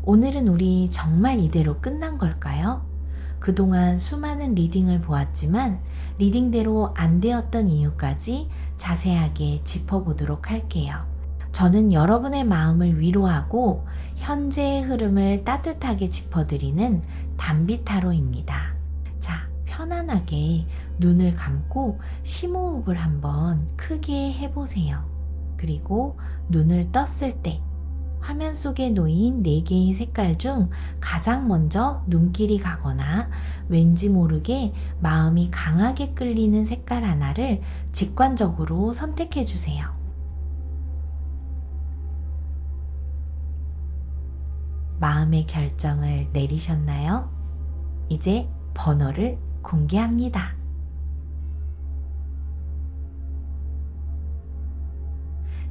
오늘은 우리 정말 이대로 끝난 걸까요? 그동안 수많은 리딩을 보았지만 리딩대로 안 되었던 이유까지 자세하게 짚어보도록 할게요. 저는 여러분의 마음을 위로하고 현재의 흐름을 따뜻하게 짚어드리는 담비타로입니다. 자, 편안하게 눈을 감고 심호흡을 한번 크게 해보세요. 그리고 눈을 떴을 때 화면 속에 놓인 4개의 색깔 중 가장 먼저 눈길이 가거나 왠지 모르게 마음이 강하게 끌리는 색깔 하나를 직관적으로 선택해 주세요. 마음의 결정을 내리셨나요? 이제 번호를 공개합니다.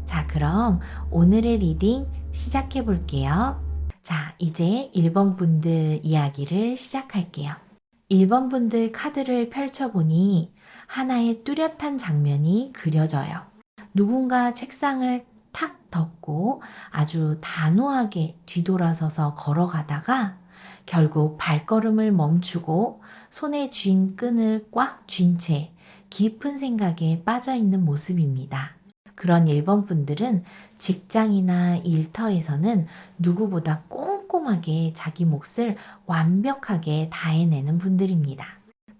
자, 그럼 오늘의 리딩 시작해 볼게요. 자, 이제 1번 분들 이야기를 시작할게요. 1번 분들 카드를 펼쳐보니 하나의 뚜렷한 장면이 그려져요. 누군가 책상을 탁 덮고 아주 단호하게 뒤돌아서서 걸어가다가 결국 발걸음을 멈추고 손에 쥔 끈을 꽉 쥔 채 깊은 생각에 빠져 있는 모습입니다. 그런 1번 분들은 직장이나 일터에서는 누구보다 꼼꼼하게 자기 몫을 완벽하게 다해내는 분들입니다.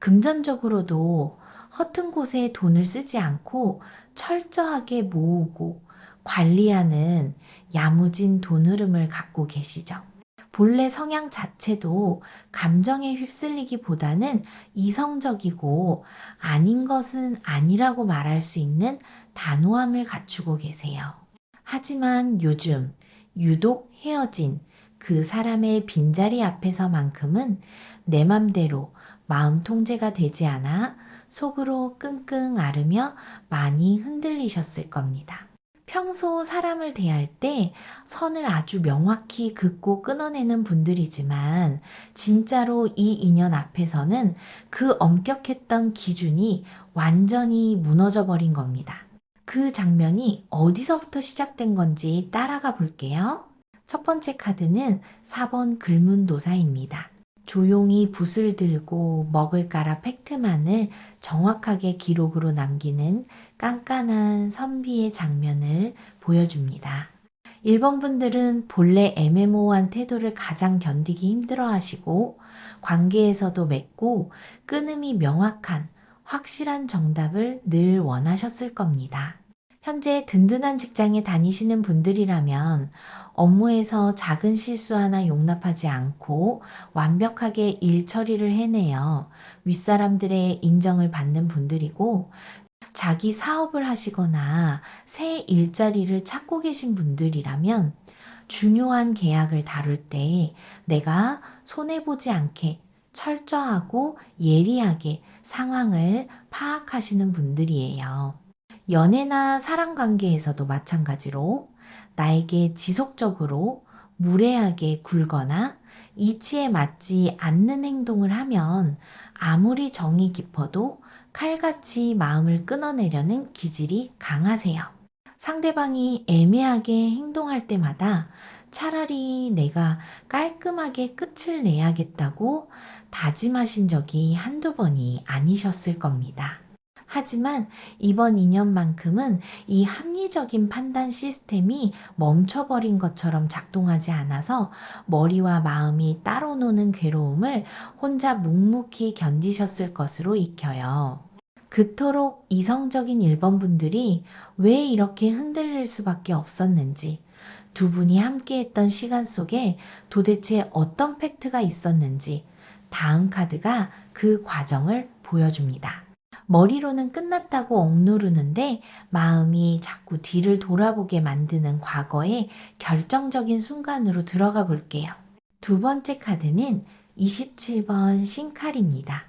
금전적으로도 허튼 곳에 돈을 쓰지 않고 철저하게 모으고 관리하는 야무진 돈 흐름을 갖고 계시죠. 본래 성향 자체도 감정에 휩쓸리기보다는 이성적이고 아닌 것은 아니라고 말할 수 있는 단호함을 갖추고 계세요. 하지만 요즘 유독 헤어진 그 사람의 빈자리 앞에서만큼은 내 맘대로 마음 통제가 되지 않아 속으로 끙끙 앓으며 많이 흔들리셨을 겁니다. 평소 사람을 대할 때 선을 아주 명확히 긋고 끊어내는 분들이지만 진짜로 이 인연 앞에서는 그 엄격했던 기준이 완전히 무너져 버린 겁니다. 그 장면이 어디서부터 시작된 건지 따라가 볼게요. 첫 번째 카드는 4번 글문도사입니다. 조용히 붓을 들고 먹을까라 팩트만을 정확하게 기록으로 남기는 깐깐한 선비의 장면을 보여줍니다. 1번 분들은 본래 애매모호한 태도를 가장 견디기 힘들어 하시고 관계에서도 맺고 끊음이 명확한 확실한 정답을 늘 원하셨을 겁니다. 현재 든든한 직장에 다니시는 분들이라면 업무에서 작은 실수 하나 용납하지 않고 완벽하게 일 처리를 해내어 윗사람들의 인정을 받는 분들이고, 자기 사업을 하시거나 새 일자리를 찾고 계신 분들이라면 중요한 계약을 다룰 때 내가 손해보지 않게 철저하고 예리하게 상황을 파악하시는 분들이에요. 연애나 사랑 관계에서도 마찬가지로 나에게 지속적으로 무례하게 굴거나 이치에 맞지 않는 행동을 하면 아무리 정이 깊어도 칼같이 마음을 끊어내려는 기질이 강하세요. 상대방이 애매하게 행동할 때마다 차라리 내가 깔끔하게 끝을 내야겠다고 다짐하신 적이 한두 번이 아니셨을 겁니다. 하지만 이번 인연만큼은 이 합리적인 판단 시스템이 멈춰버린 것처럼 작동하지 않아서 머리와 마음이 따로 노는 괴로움을 혼자 묵묵히 견디셨을 것으로 익혀요. 그토록 이성적인 1번 분들이 왜 이렇게 흔들릴 수밖에 없었는지, 두 분이 함께했던 시간 속에 도대체 어떤 팩트가 있었는지 다음 카드가 그 과정을 보여줍니다. 머리로는 끝났다고 억누르는데 마음이 자꾸 뒤를 돌아보게 만드는 과거의 결정적인 순간으로 들어가 볼게요. 두 번째 카드는 27번 신칼입니다.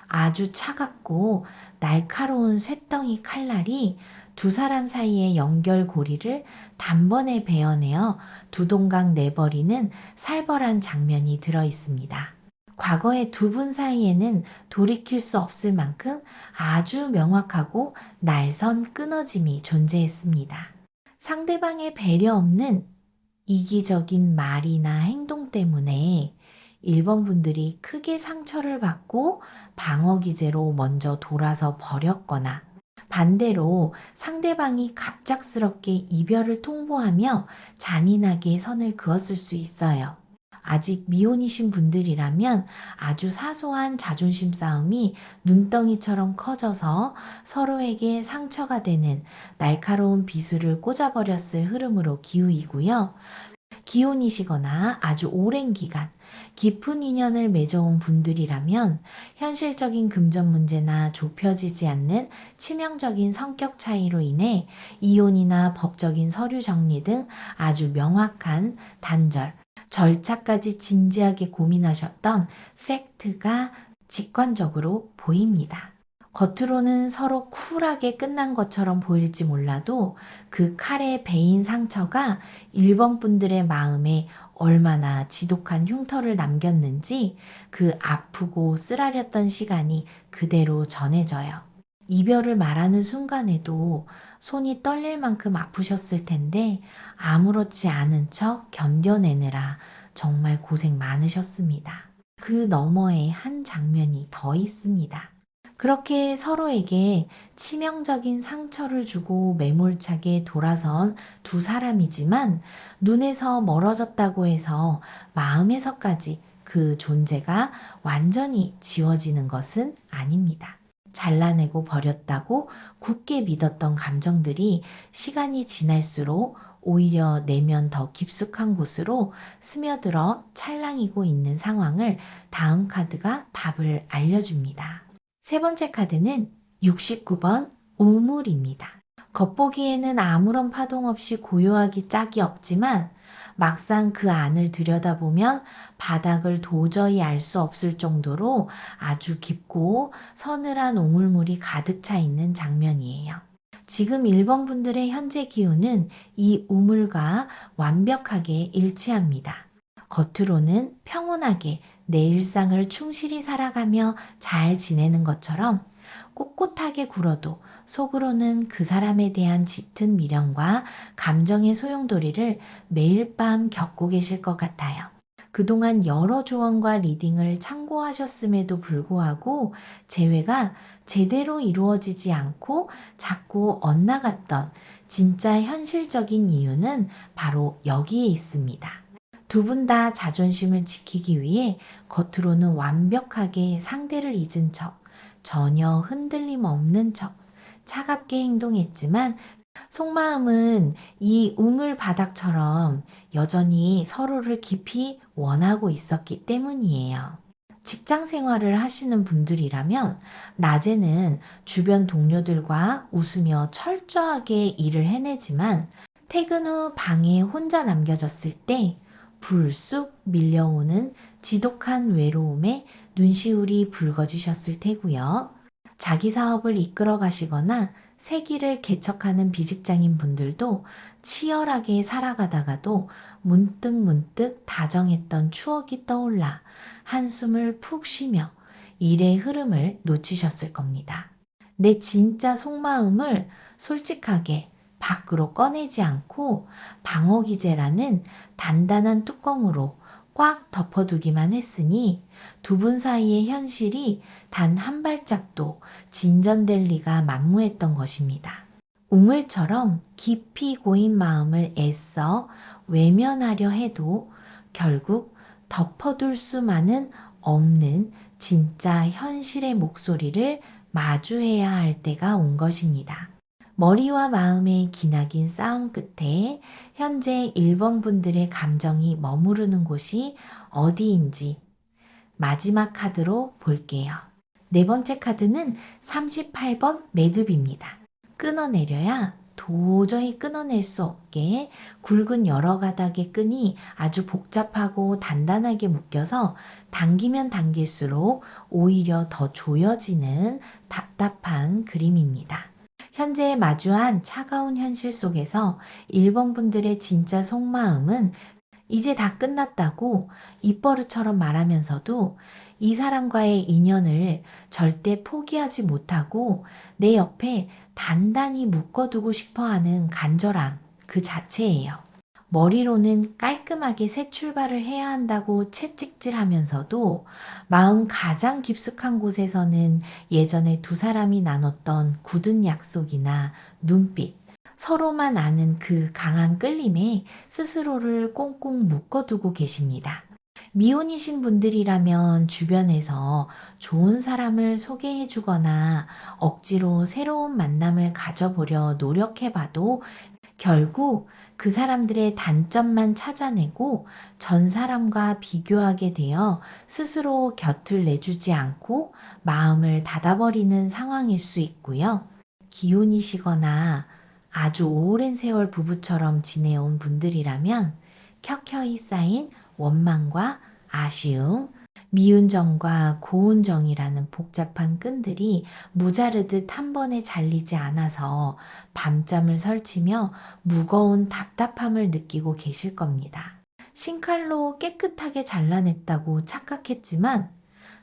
아주 차갑고 날카로운 쇳덩이 칼날이 두 사람 사이의 연결고리를 단번에 베어내어 두 동강 내버리는 살벌한 장면이 들어 있습니다. 과거의 두 분 사이에는 돌이킬 수 없을 만큼 아주 명확하고 날선 끊어짐이 존재했습니다. 상대방의 배려 없는 이기적인 말이나 행동 때문에 1번 분들이 크게 상처를 받고 방어 기제로 먼저 돌아서 버렸거나 반대로 상대방이 갑작스럽게 이별을 통보하며 잔인하게 선을 그었을 수 있어요. 아직 미혼이신 분들이라면 아주 사소한 자존심 싸움이 눈덩이처럼 커져서 서로에게 상처가 되는 날카로운 비수를 꽂아버렸을 흐름으로 기우이고요. 기혼이시거나 아주 오랜 기간 깊은 인연을 맺어온 분들이라면 현실적인 금전 문제나 좁혀지지 않는 치명적인 성격 차이로 인해 이혼이나 법적인 서류 정리 등 아주 명확한 단절, 절차까지 진지하게 고민하셨던 팩트가 직관적으로 보입니다. 겉으로는 서로 쿨하게 끝난 것처럼 보일지 몰라도 그 칼에 베인 상처가 1번 분들의 마음에 얼마나 지독한 흉터를 남겼는지 그 아프고 쓰라렸던 시간이 그대로 전해져요. 이별을 말하는 순간에도 손이 떨릴 만큼 아프셨을 텐데 아무렇지 않은 척 견뎌내느라 정말 고생 많으셨습니다. 그 너머에 한 장면이 더 있습니다. 그렇게 서로에게 치명적인 상처를 주고 매몰차게 돌아선 두 사람이지만 눈에서 멀어졌다고 해서 마음에서까지 그 존재가 완전히 지워지는 것은 아닙니다. 잘라내고 버렸다고 굳게 믿었던 감정들이 시간이 지날수록 오히려 내면 더 깊숙한 곳으로 스며들어 찰랑이고 있는 상황을 다음 카드가 답을 알려줍니다. 세 번째 카드는 69번 우물입니다. 겉보기에는 아무런 파동 없이 고요하기 짝이 없지만 막상 그 안을 들여다보면 바닥을 도저히 알 수 없을 정도로 아주 깊고 서늘한 우물물이 가득 차 있는 장면이에요. 지금 1번 분들의 현재 기운은 이 우물과 완벽하게 일치합니다. 겉으로는 평온하게 내 일상을 충실히 살아가며 잘 지내는 것처럼 꼿꼿하게 굴어도 속으로는 그 사람에 대한 짙은 미련과 감정의 소용돌이를 매일 밤 겪고 계실 것 같아요. 그동안 여러 조언과 리딩을 참고하셨음에도 불구하고 재회가 제대로 이루어지지 않고 자꾸 엇나갔던 진짜 현실적인 이유는 바로 여기에 있습니다. 두 분 다 자존심을 지키기 위해 겉으로는 완벽하게 상대를 잊은 척, 전혀 흔들림 없는 척, 차갑게 행동했지만 속마음은 이 우물 바닥처럼 여전히 서로를 깊이 원하고 있었기 때문이에요. 직장 생활을 하시는 분들이라면 낮에는 주변 동료들과 웃으며 철저하게 일을 해내지만 퇴근 후 방에 혼자 남겨졌을 때 불쑥 밀려오는 지독한 외로움에 눈시울이 붉어지셨을 테고요. 자기 사업을 이끌어 가시거나 새 길을 개척하는 비직장인 분들도 치열하게 살아가다가도 문득문득 다정했던 추억이 떠올라 한숨을 푹 쉬며 일의 흐름을 놓치셨을 겁니다. 내 진짜 속마음을 솔직하게 밖으로 꺼내지 않고 방어기제라는 단단한 뚜껑으로 꽉 덮어두기만 했으니 두 분 사이의 현실이 단 한 발짝도 진전될 리가 만무했던 것입니다. 우물처럼 깊이 고인 마음을 애써 외면하려 해도 결국 덮어둘 수만은 없는 진짜 현실의 목소리를 마주해야 할 때가 온 것입니다. 머리와 마음의 기나긴 싸움 끝에 현재 1번 분들의 감정이 머무르는 곳이 어디인지 마지막 카드로 볼게요. 네 번째 카드는 38번 매듭입니다. 끊어내려야 도저히 끊어낼 수 없게 굵은 여러 가닥의 끈이 아주 복잡하고 단단하게 묶여서 당기면 당길수록 오히려 더 조여지는 답답한 그림입니다. 현재 마주한 차가운 현실 속에서 1번 분들의 진짜 속마음은 이제 다 끝났다고 입버릇처럼 말하면서도 이 사람과의 인연을 절대 포기하지 못하고 내 옆에 단단히 묶어두고 싶어 하는 간절함 그 자체예요. 머리로는 깔끔하게 새 출발을 해야 한다고 채찍질하면서도 마음 가장 깊숙한 곳에서는 예전에 두 사람이 나눴던 굳은 약속이나 눈빛, 서로만 아는 그 강한 끌림에 스스로를 꽁꽁 묶어두고 계십니다. 미혼이신 분들이라면 주변에서 좋은 사람을 소개해 주거나 억지로 새로운 만남을 가져보려 노력해봐도 결국 그 사람들의 단점만 찾아내고 전 사람과 비교하게 되어 스스로 곁을 내주지 않고 마음을 닫아버리는 상황일 수 있고요. 기혼이시거나 아주 오랜 세월 부부처럼 지내온 분들이라면 켜켜이 쌓인 원망과 아쉬움, 미운정과 고운정이라는 복잡한 끈들이 무자르듯 한 번에 잘리지 않아서 밤잠을 설치며 무거운 답답함을 느끼고 계실 겁니다. 신칼로 깨끗하게 잘라냈다고 착각했지만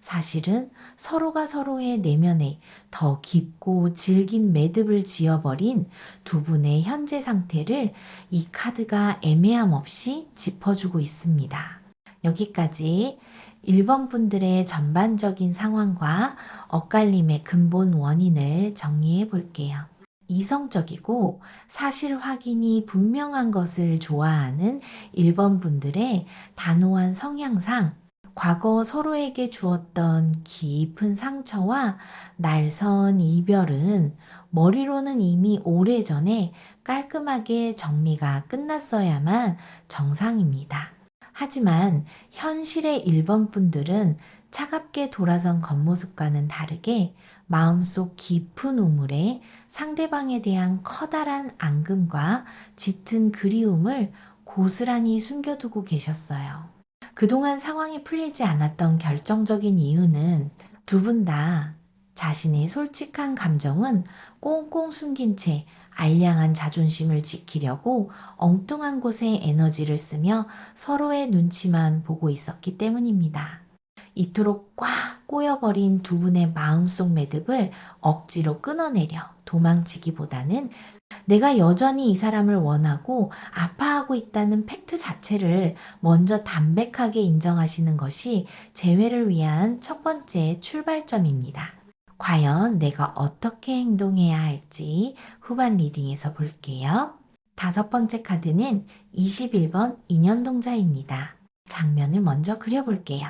사실은 서로가 서로의 내면에 더 깊고 질긴 매듭을 지어버린 두 분의 현재 상태를 이 카드가 애매함 없이 짚어주고 있습니다. 여기까지 1번 분들의 전반적인 상황과 엇갈림의 근본 원인을 정리해 볼게요. 이성적이고 사실 확인이 분명한 것을 좋아하는 1번 분들의 단호한 성향상 과거 서로에게 주었던 깊은 상처와 날선 이별은 머리로는 이미 오래전에 깔끔하게 정리가 끝났어야만 정상입니다. 하지만 현실의 1번 분들은 차갑게 돌아선 겉모습과는 다르게 마음속 깊은 우물에 상대방에 대한 커다란 앙금과 짙은 그리움을 고스란히 숨겨두고 계셨어요. 그동안 상황이 풀리지 않았던 결정적인 이유는 두 분 다 자신의 솔직한 감정은 꽁꽁 숨긴 채 알량한 자존심을 지키려고 엉뚱한 곳에 에너지를 쓰며 서로의 눈치만 보고 있었기 때문입니다. 이토록 꽉 꼬여버린 두 분의 마음속 매듭을 억지로 끊어내려 도망치기보다는 내가 여전히 이 사람을 원하고 아파하고 있다는 팩트 자체를 먼저 담백하게 인정하시는 것이 재회를 위한 첫 번째 출발점입니다. 과연 내가 어떻게 행동해야 할지 후반 리딩에서 볼게요. 5번째 카드는 21번 인연동자입니다. 장면을 먼저 그려볼게요.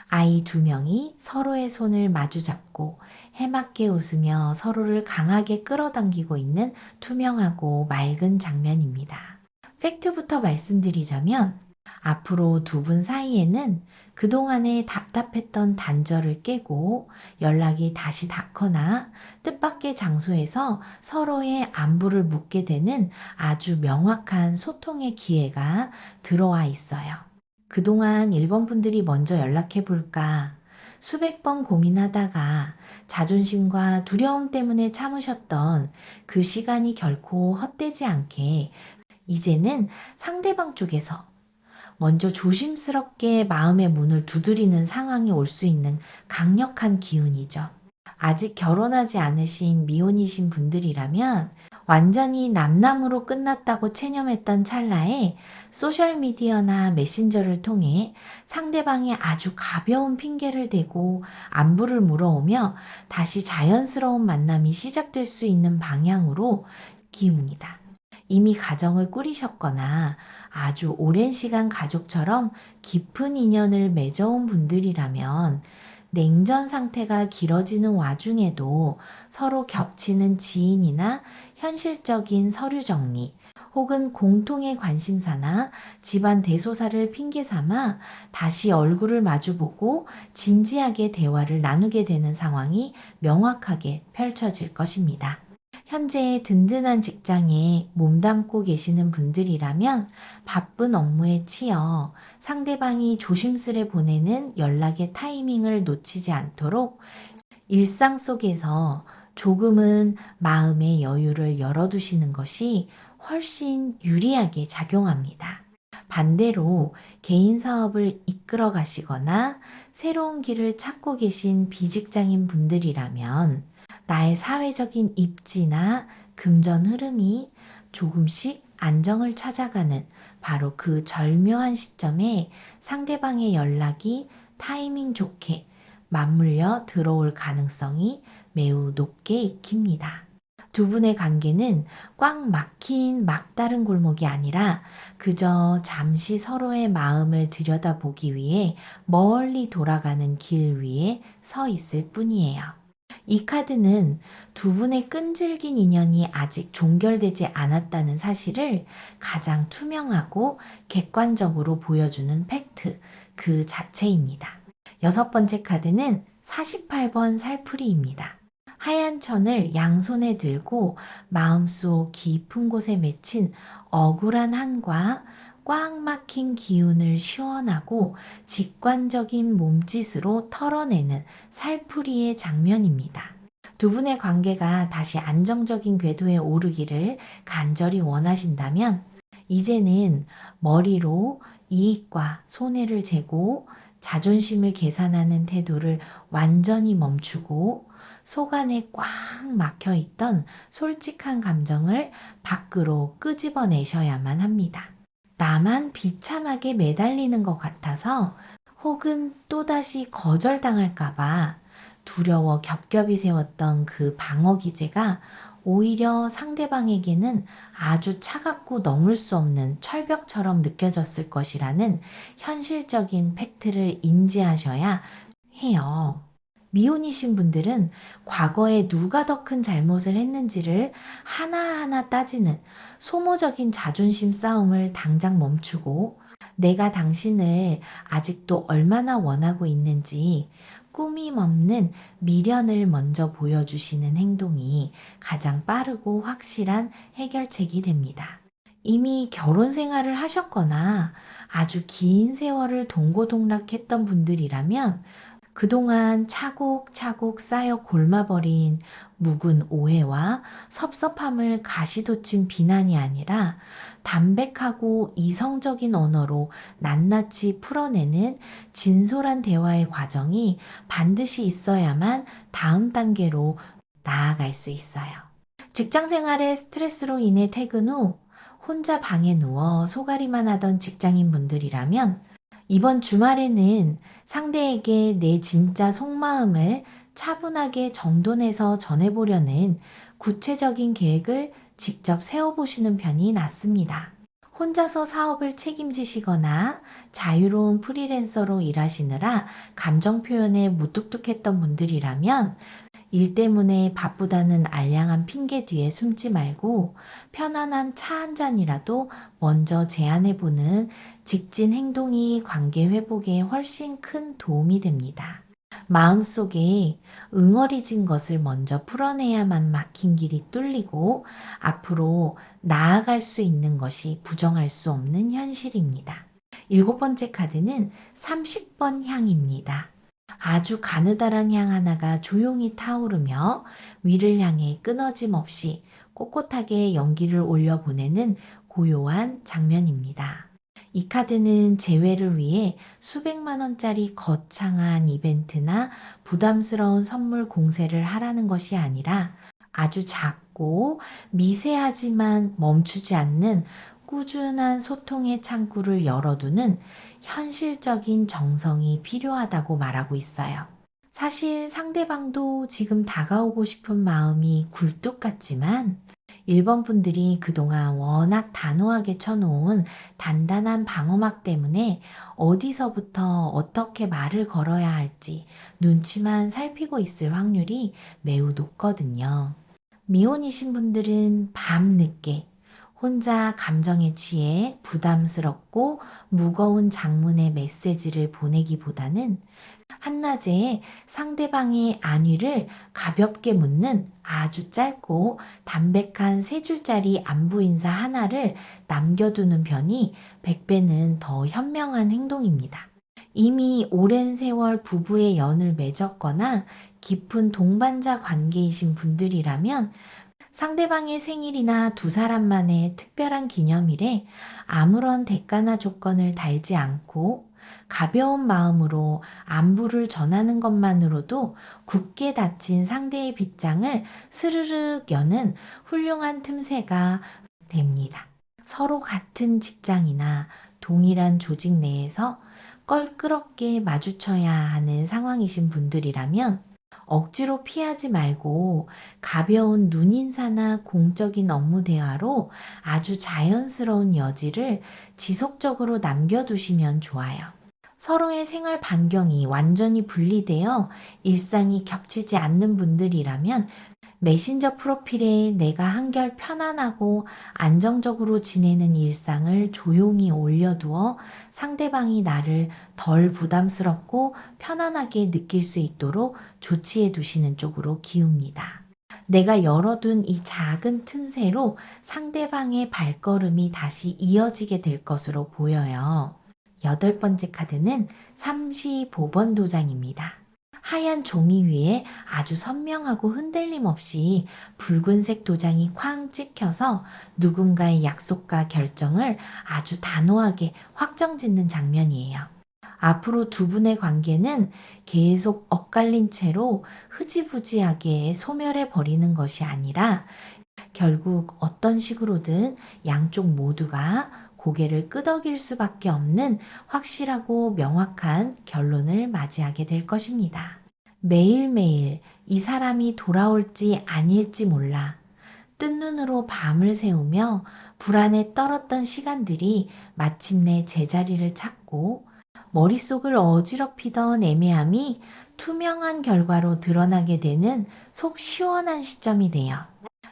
아이 2명이 서로의 손을 마주 잡고 해맑게 웃으며 서로를 강하게 끌어당기고 있는 투명하고 맑은 장면입니다. 팩트부터 말씀드리자면 앞으로 두 분 사이에는 그동안의 답답했던 단절을 깨고 연락이 다시 닿거나 뜻밖의 장소에서 서로의 안부를 묻게 되는 아주 명확한 소통의 기회가 들어와 있어요. 그동안 1번 분들이 먼저 연락해 볼까 수백 번 고민하다가 자존심과 두려움 때문에 참으셨던 그 시간이 결코 헛되지 않게 이제는 상대방 쪽에서 먼저 조심스럽게 마음의 문을 두드리는 상황이 올 수 있는 강력한 기운이죠. 아직 결혼하지 않으신 미혼이신 분들이라면 완전히 남남으로 끝났다고 체념했던 찰나에 소셜미디어나 메신저를 통해 상대방이 아주 가벼운 핑계를 대고 안부를 물어오며 다시 자연스러운 만남이 시작될 수 있는 방향으로 기운이다. 이미 가정을 꾸리셨거나 아주 오랜 시간 가족처럼 깊은 인연을 맺어온 분들이라면 냉전 상태가 길어지는 와중에도 서로 겹치는 지인이나 현실적인 서류 정리 혹은 공통의 관심사나 집안 대소사를 핑계 삼아 다시 얼굴을 마주보고 진지하게 대화를 나누게 되는 상황이 명확하게 펼쳐질 것입니다. 현재 든든한 직장에 몸담고 계시는 분들이라면 바쁜 업무에 치여 상대방이 조심스레 보내는 연락의 타이밍을 놓치지 않도록 일상 속에서 조금은 마음의 여유를 열어두시는 것이 훨씬 유리하게 작용합니다. 반대로 개인 사업을 이끌어 가시거나 새로운 길을 찾고 계신 비직장인 분들이라면 나의 사회적인 입지나 금전 흐름이 조금씩 안정을 찾아가는 바로 그 절묘한 시점에 상대방의 연락이 타이밍 좋게 맞물려 들어올 가능성이 매우 높게 익힙니다. 두 분의 관계는 꽉 막힌 막다른 골목이 아니라 그저 잠시 서로의 마음을 들여다보기 위해 멀리 돌아가는 길 위에 서 있을 뿐이에요. 이 카드는 두 분의 끈질긴 인연이 아직 종결되지 않았다는 사실을 가장 투명하고 객관적으로 보여주는 팩트 그 자체입니다. 여섯 번째 카드는 48번 살풀이입니다. 하얀 천을 양손에 들고 마음속 깊은 곳에 맺힌 억울한 한과 꽉 막힌 기운을 시원하고 직관적인 몸짓으로 털어내는 살풀이의 장면입니다. 두 분의 관계가 다시 안정적인 궤도에 오르기를 간절히 원하신다면 이제는 머리로 이익과 손해를 재고 자존심을 계산하는 태도를 완전히 멈추고 속 안에 꽉 막혀 있던 솔직한 감정을 밖으로 끄집어내셔야만 합니다. 나만 비참하게 매달리는 것 같아서 혹은 또다시 거절당할까봐 두려워 겹겹이 세웠던 그 방어 기제가 오히려 상대방에게는 아주 차갑고 넘을 수 없는 철벽처럼 느껴졌을 것이라는 현실적인 팩트를 인지하셔야 해요. 미혼이신 분들은 과거에 누가 더 큰 잘못을 했는지를 하나하나 따지는 소모적인 자존심 싸움을 당장 멈추고 내가 당신을 아직도 얼마나 원하고 있는지 꾸밈 없는 미련을 먼저 보여주시는 행동이 가장 빠르고 확실한 해결책이 됩니다. 이미 결혼 생활을 하셨거나 아주 긴 세월을 동고동락했던 분들이라면 그동안 차곡차곡 쌓여 골마버린 묵은 오해와 섭섭함을 가시돋친 비난이 아니라 담백하고 이성적인 언어로 낱낱이 풀어내는 진솔한 대화의 과정이 반드시 있어야만 다음 단계로 나아갈 수 있어요. 직장 생활의 스트레스로 인해 퇴근 후 혼자 방에 누워 소가리만 하던 직장인 분들이라면 이번 주말에는 상대에게 내 진짜 속마음을 차분하게 정돈해서 전해보려는 구체적인 계획을 직접 세워보시는 편이 낫습니다. 혼자서 사업을 책임지시거나 자유로운 프리랜서로 일하시느라 감정 표현에 무뚝뚝했던 분들이라면 일 때문에 바쁘다는 알량한 핑계 뒤에 숨지 말고 편안한 차 한 잔이라도 먼저 제안해보는 직진 행동이 관계 회복에 훨씬 큰 도움이 됩니다. 마음속에 응어리진 것을 먼저 풀어내야만 막힌 길이 뚫리고 앞으로 나아갈 수 있는 것이 부정할 수 없는 현실입니다. 일곱 번째 카드는 30번 향입니다. 아주 가느다란 향 하나가 조용히 타오르며 위를 향해 끊어짐 없이 꼿꼿하게 연기를 올려보내는 고요한 장면입니다. 이 카드는 재회를 위해 수백만 원짜리 거창한 이벤트나 부담스러운 선물 공세를 하라는 것이 아니라 아주 작고 미세하지만 멈추지 않는 꾸준한 소통의 창구를 열어두는 현실적인 정성이 필요하다고 말하고 있어요. 사실 상대방도 지금 다가오고 싶은 마음이 굴뚝 같지만 1번 분들이 그동안 워낙 단호하게 쳐놓은 단단한 방어막 때문에 어디서부터 어떻게 말을 걸어야 할지 눈치만 살피고 있을 확률이 매우 높거든요. 미혼이신 분들은 밤늦게 혼자 감정에 취해 부담스럽고 무거운 장문의 메시지를 보내기보다는 한낮에 상대방의 안위를 가볍게 묻는 아주 짧고 담백한 세 줄짜리 안부 인사 하나를 남겨두는 편이 100배는 더 현명한 행동입니다. 이미 오랜 세월 부부의 연을 맺었거나 깊은 동반자 관계이신 분들이라면 상대방의 생일이나 두 사람만의 특별한 기념일에 아무런 대가나 조건을 달지 않고 가벼운 마음으로 안부를 전하는 것만으로도 굳게 닫힌 상대의 빗장을 스르륵 여는 훌륭한 틈새가 됩니다. 서로 같은 직장이나 동일한 조직 내에서 껄끄럽게 마주쳐야 하는 상황이신 분들이라면 억지로 피하지 말고 가벼운 눈인사나 공적인 업무 대화로 아주 자연스러운 여지를 지속적으로 남겨두시면 좋아요. 서로의 생활 반경이 완전히 분리되어 일상이 겹치지 않는 분들이라면 메신저 프로필에 내가 한결 편안하고 안정적으로 지내는 일상을 조용히 올려두어 상대방이 나를 덜 부담스럽고 편안하게 느낄 수 있도록 조치해 두시는 쪽으로 기웁니다. 내가 열어둔 이 작은 틈새로 상대방의 발걸음이 다시 이어지게 될 것으로 보여요. 여덟 번째 카드는 35번 도장입니다. 하얀 종이 위에 아주 선명하고 흔들림 없이 붉은색 도장이 쾅 찍혀서 누군가의 약속과 결정을 아주 단호하게 확정짓는 장면이에요. 앞으로 두 분의 관계는 계속 엇갈린 채로 흐지부지하게 소멸해 버리는 것이 아니라 결국 어떤 식으로든 양쪽 모두가 고개를 끄덕일 수밖에 없는 확실하고 명확한 결론을 맞이하게 될 것입니다. 매일매일 이 사람이 돌아올지 아닐지 몰라 뜬 눈으로 밤을 새우며 불안에 떨었던 시간들이 마침내 제자리를 찾고 머릿속을 어지럽히던 애매함이 투명한 결과로 드러나게 되는 속 시원한 시점이 돼요.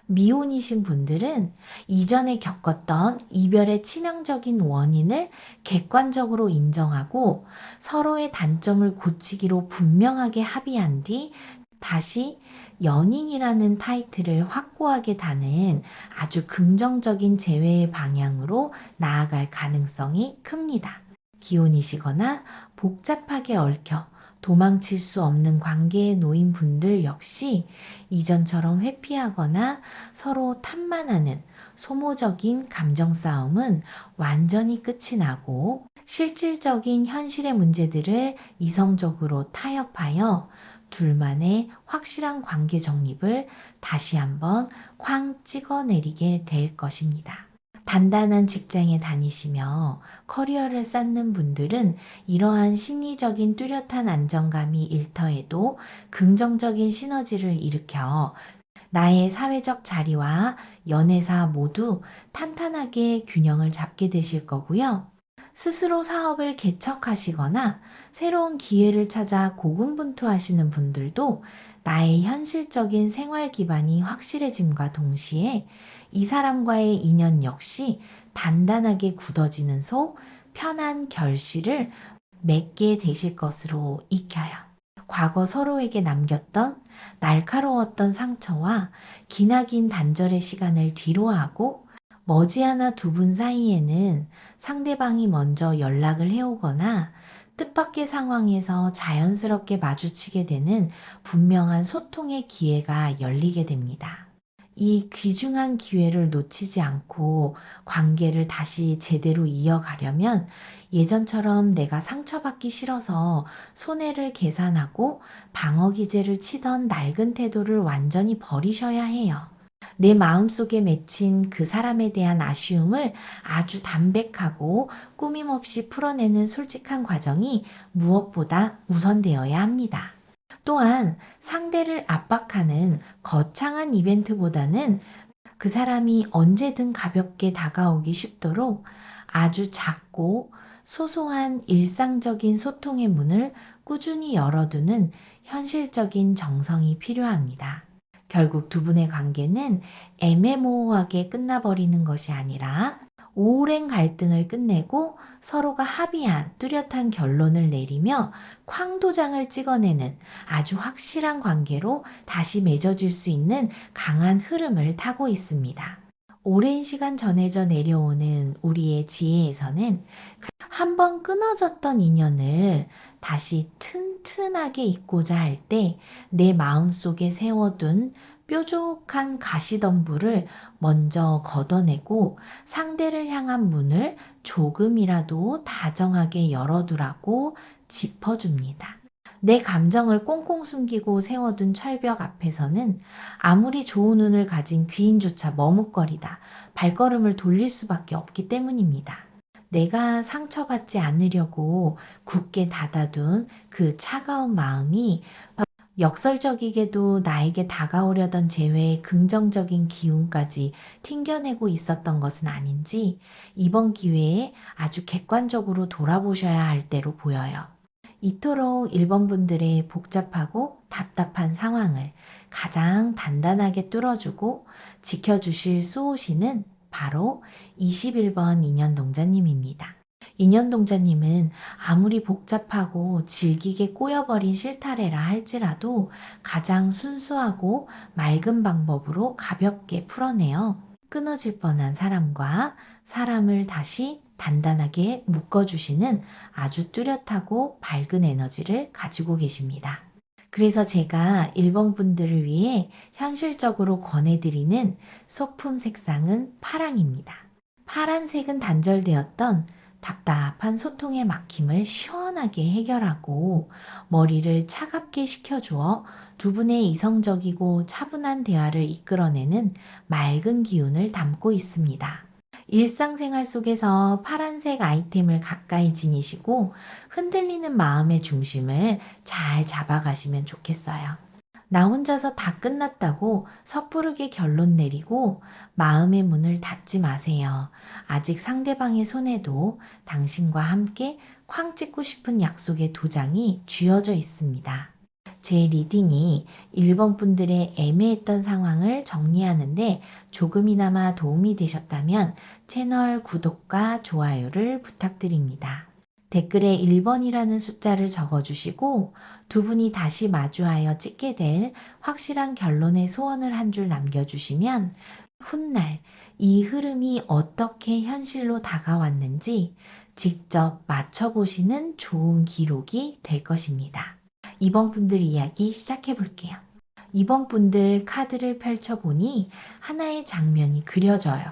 미혼이신 분들은 이전에 겪었던 이별의 치명적인 원인을 객관적으로 인정하고 서로의 단점을 고치기로 분명하게 합의한 뒤 다시 연인이라는 타이틀을 확고하게 다는 아주 긍정적인 재회의 방향으로 나아갈 가능성이 큽니다. 기혼이시거나 복잡하게 얽혀 도망칠 수 없는 관계에 놓인 분들 역시 이전처럼 회피하거나 서로 탓만하는 소모적인 감정 싸움은 완전히 끝이 나고 실질적인 현실의 문제들을 이성적으로 타협하여 둘만의 확실한 관계 정립을 다시 한번 쾅 찍어내리게 될 것입니다. 단단한 직장에 다니시며 커리어를 쌓는 분들은 이러한 심리적인 뚜렷한 안정감이 일터에도 긍정적인 시너지를 일으켜 나의 사회적 자리와 연애사 모두 탄탄하게 균형을 잡게 되실 거고요. 스스로 사업을 개척하시거나 새로운 기회를 찾아 고군분투하시는 분들도 나의 현실적인 생활 기반이 확실해짐과 동시에 이 사람과의 인연 역시 단단하게 굳어지는 속 편한 결실을 맺게 되실 것으로 익혀요. 과거 서로에게 남겼던 날카로웠던 상처와 기나긴 단절의 시간을 뒤로하고 머지않아 두 분 사이에는 상대방이 먼저 연락을 해오거나 뜻밖의 상황에서 자연스럽게 마주치게 되는 분명한 소통의 기회가 열리게 됩니다. 이 귀중한 기회를 놓치지 않고 관계를 다시 제대로 이어가려면 예전처럼 내가 상처받기 싫어서 손해를 계산하고 방어 기제를 치던 낡은 태도를 완전히 버리셔야 해요. 내 마음속에 맺힌 그 사람에 대한 아쉬움을 아주 담백하고 꾸밈없이 풀어내는 솔직한 과정이 무엇보다 우선되어야 합니다. 또한 상대를 압박하는 거창한 이벤트보다는 그 사람이 언제든 가볍게 다가오기 쉽도록 아주 작고 소소한 일상적인 소통의 문을 꾸준히 열어두는 현실적인 정성이 필요합니다. 결국 두 분의 관계는 애매모호하게 끝나버리는 것이 아니라 오랜 갈등을 끝내고 서로가 합의한 뚜렷한 결론을 내리며 쾅도장을 찍어내는 아주 확실한 관계로 다시 맺어질 수 있는 강한 흐름을 타고 있습니다. 오랜 시간 전해져 내려오는 우리의 지혜에서는 한번 끊어졌던 인연을 다시 튼튼하게 잇고자 할 때 내 마음속에 세워둔 뾰족한 가시덤불을 먼저 걷어내고 상대를 향한 문을 조금이라도 다정하게 열어두라고 짚어줍니다. 내 감정을 꽁꽁 숨기고 세워둔 철벽 앞에서는 아무리 좋은 운을 가진 귀인조차 머뭇거리다 발걸음을 돌릴 수밖에 없기 때문입니다. 내가 상처받지 않으려고 굳게 닫아둔 그 차가운 마음이 역설적이게도 나에게 다가오려던 재회의 긍정적인 기운까지 튕겨내고 있었던 것은 아닌지 이번 기회에 아주 객관적으로 돌아보셔야 할 때로 보여요. 이토록 일본 분들의 복잡하고 답답한 상황을 가장 단단하게 뚫어주고 지켜주실 수호신은 바로 21번 인연동자님입니다. 인연동자님은 아무리 복잡하고 질기게 꼬여버린 실타래라 할지라도 가장 순수하고 맑은 방법으로 가볍게 풀어내어 끊어질 뻔한 사람과 사람을 다시 단단하게 묶어주시는 아주 뚜렷하고 밝은 에너지를 가지고 계십니다. 그래서 제가 일본 분들을 위해 현실적으로 권해드리는 소품 색상은 파랑입니다. 파란색은 단절되었던 답답한 소통의 막힘을 시원하게 해결하고 머리를 차갑게 식혀주어 두 분의 이성적이고 차분한 대화를 이끌어내는 맑은 기운을 담고 있습니다. 일상생활 속에서 파란색 아이템을 가까이 지니시고 흔들리는 마음의 중심을 잘 잡아가시면 좋겠어요. 나 혼자서 다 끝났다고 섣부르게 결론 내리고 마음의 문을 닫지 마세요. 아직 상대방의 손에도 당신과 함께 쾅 찍고 싶은 약속의 도장이 쥐어져 있습니다. 제 리딩이 일본 분들의 애매했던 상황을 정리하는데 조금이나마 도움이 되셨다면 채널 구독과 좋아요를 부탁드립니다. 댓글에 1번이라는 숫자를 적어주시고 두 분이 다시 마주하여 찍게 될 확실한 결론의 소원을 한 줄 남겨주시면 훗날 이 흐름이 어떻게 현실로 다가왔는지 직접 맞춰보시는 좋은 기록이 될 것입니다. 이번 분들 이야기 시작해 볼게요. 이번 분들 카드를 펼쳐보니 하나의 장면이 그려져요.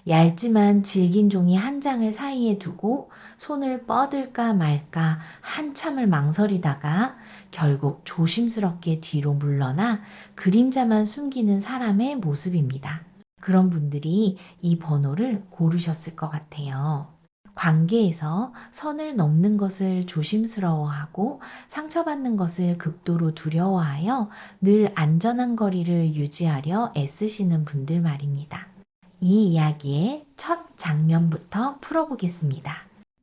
얇지만 질긴 종이 한 장을 사이에 두고 손을 뻗을까 말까 한참을 망설이다가 결국 조심스럽게 뒤로 물러나 그림자만 숨기는 사람의 모습입니다. 그런 분들이 이 번호를 고르셨을 것 같아요. 관계에서 선을 넘는 것을 조심스러워하고 상처받는 것을 극도로 두려워하여 늘 안전한 거리를 유지하려 애쓰시는 분들 말입니다. 이 이야기의 첫 장면부터 풀어보겠습니다.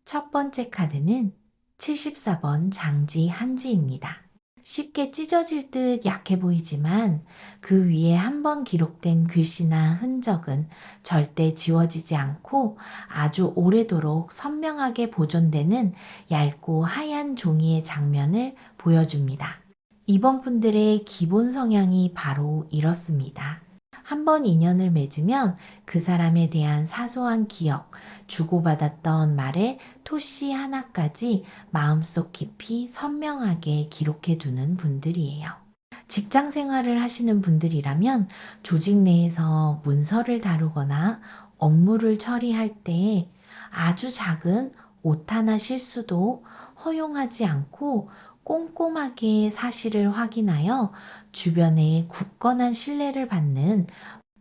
첫 번째 카드는 74번 장지 한지입니다. 쉽게 찢어질 듯 약해 보이지만 그 위에 한 번 기록된 글씨나 흔적은 절대 지워지지 않고 아주 오래도록 선명하게 보존되는 얇고 하얀 종이의 장면을 보여줍니다. 이번 분들의 기본 성향이 바로 이렇습니다. 한 번 인연을 맺으면 그 사람에 대한 사소한 기억, 주고받았던 말의 토씨 하나까지 마음속 깊이 선명하게 기록해두는 분들이에요. 직장 생활을 하시는 분들이라면 조직 내에서 문서를 다루거나 업무를 처리할 때 아주 작은 오타나 실수도 허용하지 않고 꼼꼼하게 사실을 확인하여 주변에 굳건한 신뢰를 받는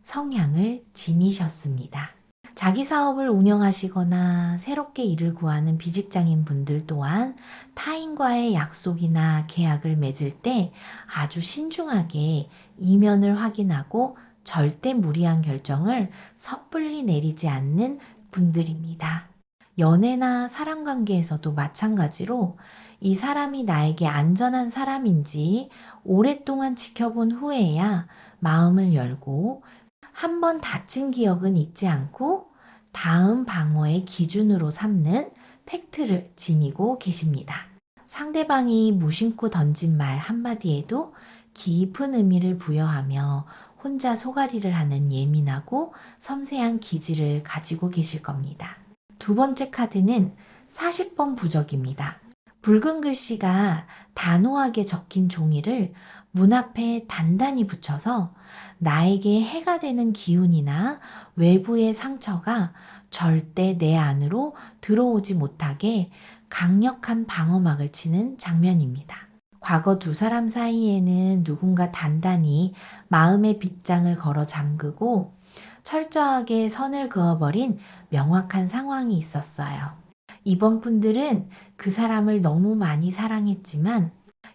성향을 지니셨습니다. 자기 사업을 운영하시거나 새롭게 일을 구하는 비직장인 분들 또한 타인과의 약속이나 계약을 맺을 때 아주 신중하게 이면을 확인하고 절대 무리한 결정을 섣불리 내리지 않는 분들입니다. 연애나 사람 관계에서도 마찬가지로 이 사람이 나에게 안전한 사람인지 오랫동안 지켜본 후에야 마음을 열고 한 번 다친 기억은 잊지 않고 다음 방어의 기준으로 삼는 팩트를 지니고 계십니다. 상대방이 무심코 던진 말 한마디에도 깊은 의미를 부여하며 혼자 소가리를 하는 예민하고 섬세한 기질을 가지고 계실 겁니다. 두 번째 카드는 40번 부적입니다. 붉은 글씨가 단호하게 적힌 종이를 문 앞에 단단히 붙여서 나에게 해가 되는 기운이나 외부의 상처가 절대 내 안으로 들어오지 못하게 강력한 방어막을 치는 장면입니다. 과거 두 사람 사이에는 누군가 단단히 마음의 빗장을 걸어 잠그고 철저하게 선을 그어버린 명확한 상황이 있었어요. 이번 분들은 그 사람을 너무 많이 사랑했지만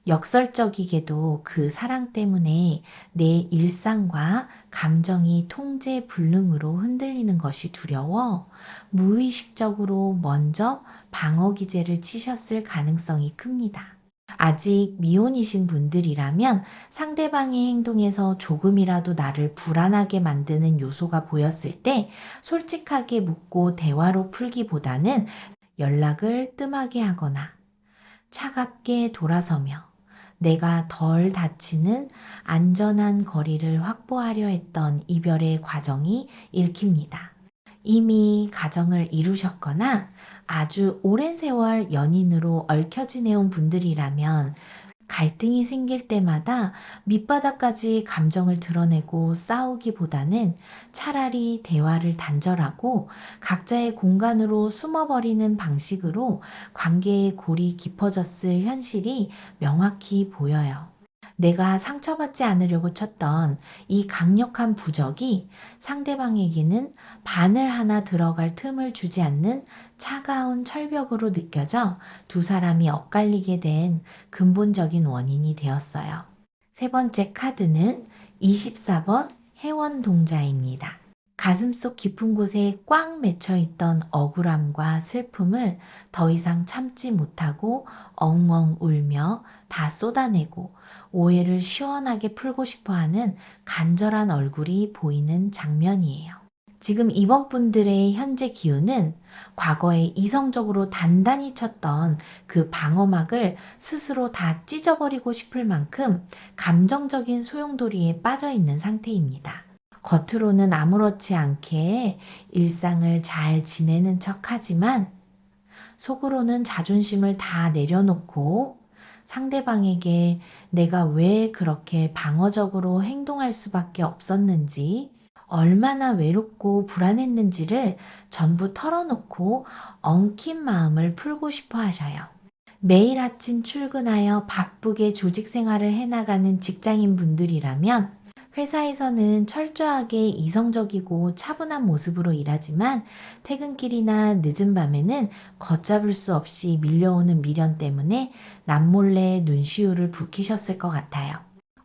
역설적이게도 그 사랑 때문에 내 일상과 감정이 통제 불능으로 흔들리는 것이 두려워 무의식적으로 먼저 방어 기제를 치셨을 가능성이 큽니다. 아직 미혼이신 분들이라면 상대방의 행동에서 조금이라도 나를 불안하게 만드는 요소가 보였을 때 솔직하게 묻고 대화로 풀기보다는 연락을 뜸하게 하거나 차갑게 돌아서며 내가 덜 다치는 안전한 거리를 확보하려 했던 이별의 과정이 읽힙니다. 이미 가정을 이루셨거나 아주 오랜 세월 연인으로 얽혀 지내온 분들이라면 갈등이 생길 때마다 밑바닥까지 감정을 드러내고 싸우기보다는 차라리 대화를 단절하고 각자의 공간으로 숨어버리는 방식으로 관계의 골이 깊어졌을 현실이 명확히 보여요. 내가 상처받지 않으려고 쳤던 이 강력한 부적이 상대방에게는 바늘 하나 들어갈 틈을 주지 않는 차가운 철벽으로 느껴져 두 사람이 엇갈리게 된 근본적인 원인이 되었어요. 세 번째 카드는 24번 해원동자입니다. 가슴속 깊은 곳에 꽉 맺혀 있던 억울함과 슬픔을 더 이상 참지 못하고 엉엉 울며 다 쏟아내고 오해를 시원하게 풀고 싶어 하는 간절한 얼굴이 보이는 장면이에요. 지금 이번 분들의 현재 기운은 과거에 이성적으로 단단히 쳤던 그 방어막을 스스로 다 찢어버리고 싶을 만큼 감정적인 소용돌이에 빠져 있는 상태입니다. 겉으로는 아무렇지 않게 일상을 잘 지내는 척 하지만 속으로는 자존심을 다 내려놓고 상대방에게 내가 왜 그렇게 방어적으로 행동할 수밖에 없었는지, 얼마나 외롭고 불안했는지를 전부 털어놓고 엉킨 마음을 풀고 싶어 하셔요. 매일 아침 출근하여 바쁘게 조직 생활을 해나가는 직장인 분들이라면 회사에서는 철저하게 이성적이고 차분한 모습으로 일하지만 퇴근길이나 늦은 밤에는 걷잡을 수 없이 밀려오는 미련 때문에 남몰래 눈시울을 붉히셨을 것 같아요.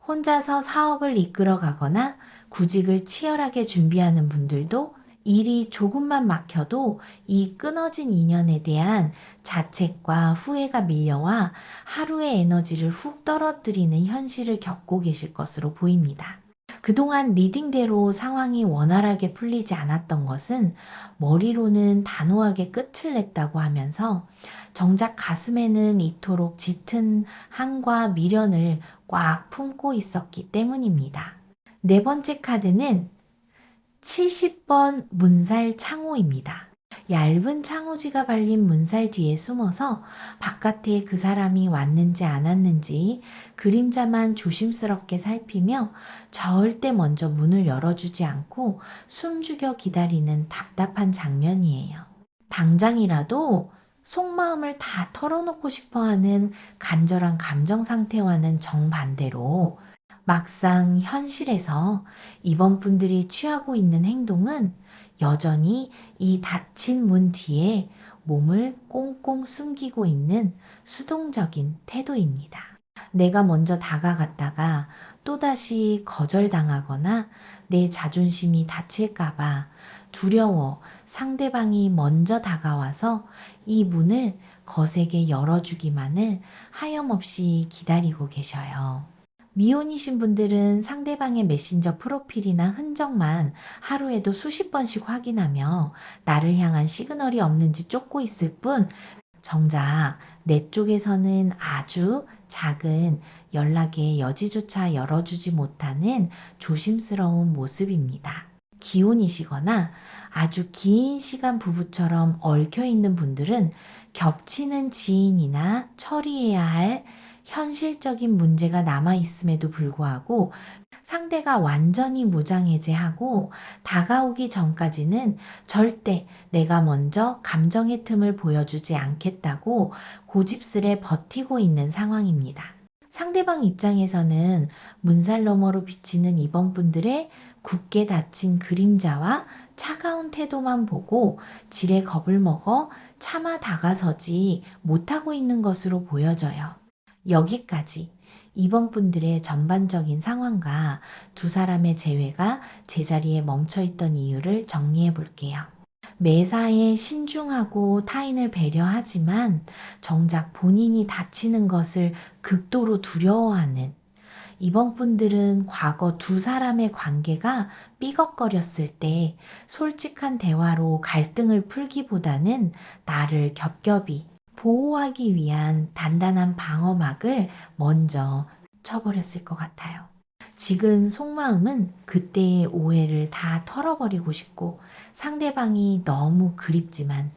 혼자서 사업을 이끌어 가거나 구직을 치열하게 준비하는 분들도 일이 조금만 막혀도 이 끊어진 인연에 대한 자책과 후회가 밀려와 하루의 에너지를 훅 떨어뜨리는 현실을 겪고 계실 것으로 보입니다. 그동안 리딩대로 상황이 원활하게 풀리지 않았던 것은 머리로는 단호하게 끝을 냈다고 하면서 정작 가슴에는 이토록 짙은 한과 미련을 꽉 품고 있었기 때문입니다. 네 번째 카드는 70번 문살 창호입니다. 얇은 창호지가 발린 문살 뒤에 숨어서 바깥에 그 사람이 왔는지 안 왔는지 그림자만 조심스럽게 살피며 절대 먼저 문을 열어주지 않고 숨죽여 기다리는 답답한 장면이에요. 당장이라도 속마음을 다 털어놓고 싶어하는 간절한 감정 상태와는 정반대로 막상 현실에서 이번 분들이 취하고 있는 행동은 여전히 이 닫힌 문 뒤에 몸을 꽁꽁 숨기고 있는 수동적인 태도입니다. 내가 먼저 다가갔다가 또다시 거절당하거나 내 자존심이 다칠까봐 두려워 상대방이 먼저 다가와서 이 문을 거세게 열어주기만을 하염없이 기다리고 계셔요. 미혼이신 분들은 상대방의 메신저 프로필이나 흔적만 하루에도 수십 번씩 확인하며 나를 향한 시그널이 없는지 쫓고 있을 뿐 정작 내 쪽에서는 아주 작은 연락의 여지조차 열어주지 못하는 조심스러운 모습입니다. 기혼이시거나 아주 긴 시간 부부처럼 얽혀 있는 분들은 겹치는 지인이나 처리해야 할 현실적인 문제가 남아있음에도 불구하고 상대가 완전히 무장해제하고 다가오기 전까지는 절대 내가 먼저 감정의 틈을 보여주지 않겠다고 고집스레 버티고 있는 상황입니다. 상대방 입장에서는 문살 너머로 비치는 이번분들의 굳게 닫힌 그림자와 차가운 태도만 보고 지레 겁을 먹어 차마 다가서지 못하고 있는 것으로 보여져요. 여기까지 이번분들의 전반적인 상황과 두 사람의 재회가 제자리에 멈춰있던 이유를 정리해 볼게요. 매사에 신중하고 타인을 배려하지만 정작 본인이 다치는 것을 극도로 두려워하는 이번 분들은 과거 두 사람의 관계가 삐걱거렸을 때 솔직한 대화로 갈등을 풀기보다는 나를 겹겹이 보호하기 위한 단단한 방어막을 먼저 쳐버렸을 것 같아요. 지금 속마음은 그때의 오해를 다 털어버리고 싶고 상대방이 너무 그립지만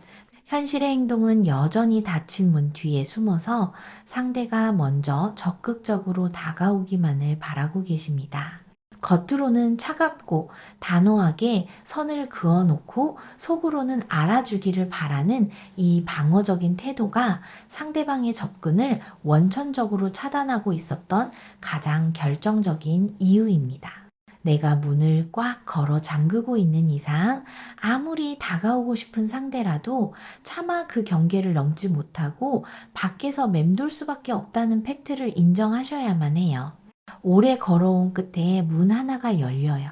현실의 행동은 여전히 닫힌 문 뒤에 숨어서 상대가 먼저 적극적으로 다가오기만을 바라고 계십니다. 겉으로는 차갑고 단호하게 선을 그어놓고 속으로는 알아주기를 바라는 이 방어적인 태도가 상대방의 접근을 원천적으로 차단하고 있었던 가장 결정적인 이유입니다. 내가 문을 꽉 걸어 잠그고 있는 이상 아무리 다가오고 싶은 상대라도 차마 그 경계를 넘지 못하고 밖에서 맴돌 수밖에 없다는 팩트를 인정하셔야만 해요. 오래 걸어온 끝에 문 하나가 열려요.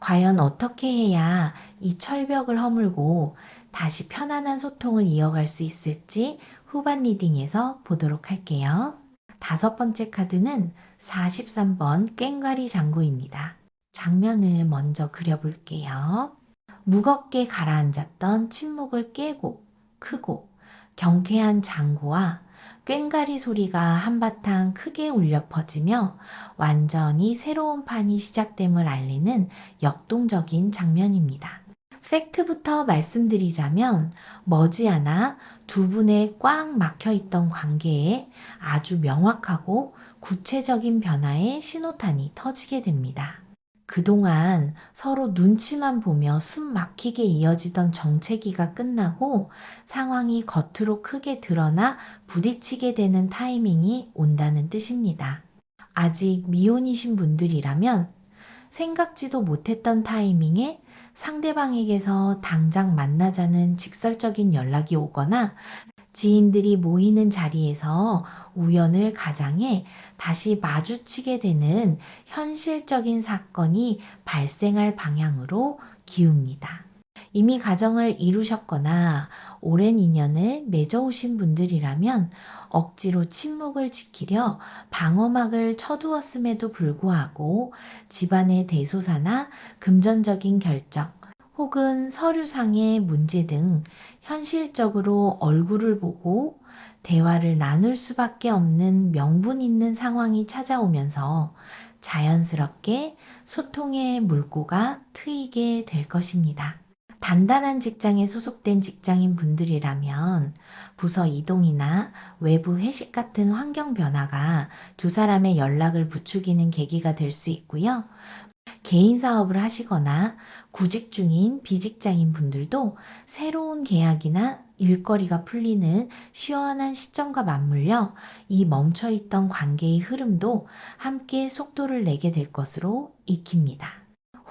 과연 어떻게 해야 이 철벽을 허물고 다시 편안한 소통을 이어갈 수 있을지 후반 리딩에서 보도록 할게요. 5번째 카드는 43번 꽹과리 장구입니다. 장면을 먼저 그려볼게요. 무겁게 가라앉았던 침묵을 깨고 크고 경쾌한 장구와 꽹과리 소리가 한바탕 크게 울려 퍼지며 완전히 새로운 판이 시작됨을 알리는 역동적인 장면입니다. 팩트부터 말씀드리자면 머지않아 두 분의 꽉 막혀있던 관계에 아주 명확하고 구체적인 변화의 신호탄이 터지게 됩니다. 그동안 서로 눈치만 보며 숨 막히게 이어지던 정체기가 끝나고 상황이 겉으로 크게 드러나 부딪히게 되는 타이밍이 온다는 뜻입니다. 아직 미혼이신 분들이라면 생각지도 못했던 타이밍에 상대방에게서 당장 만나자는 직설적인 연락이 오거나 지인들이 모이는 자리에서 우연을 가장해 다시 마주치게 되는 현실적인 사건이 발생할 방향으로 기웁니다. 이미 가정을 이루셨거나 오랜 인연을 맺어오신 분들이라면 억지로 침묵을 지키려 방어막을 쳐두었음에도 불구하고 집안의 대소사나 금전적인 결정 혹은 서류상의 문제 등 현실적으로 얼굴을 보고 대화를 나눌 수밖에 없는 명분 있는 상황이 찾아오면서 자연스럽게 소통의 물꼬가 트이게 될 것입니다. 단단한 직장에 소속된 직장인 분들이라면 부서 이동이나 외부 회식 같은 환경 변화가 두 사람의 연락을 부추기는 계기가 될 수 있고요. 개인 사업을 하시거나 구직 중인 비직장인 분들도 새로운 계약이나 일거리가 풀리는 시원한 시점과 맞물려 이 멈춰있던 관계의 흐름도 함께 속도를 내게 될 것으로 익힙니다.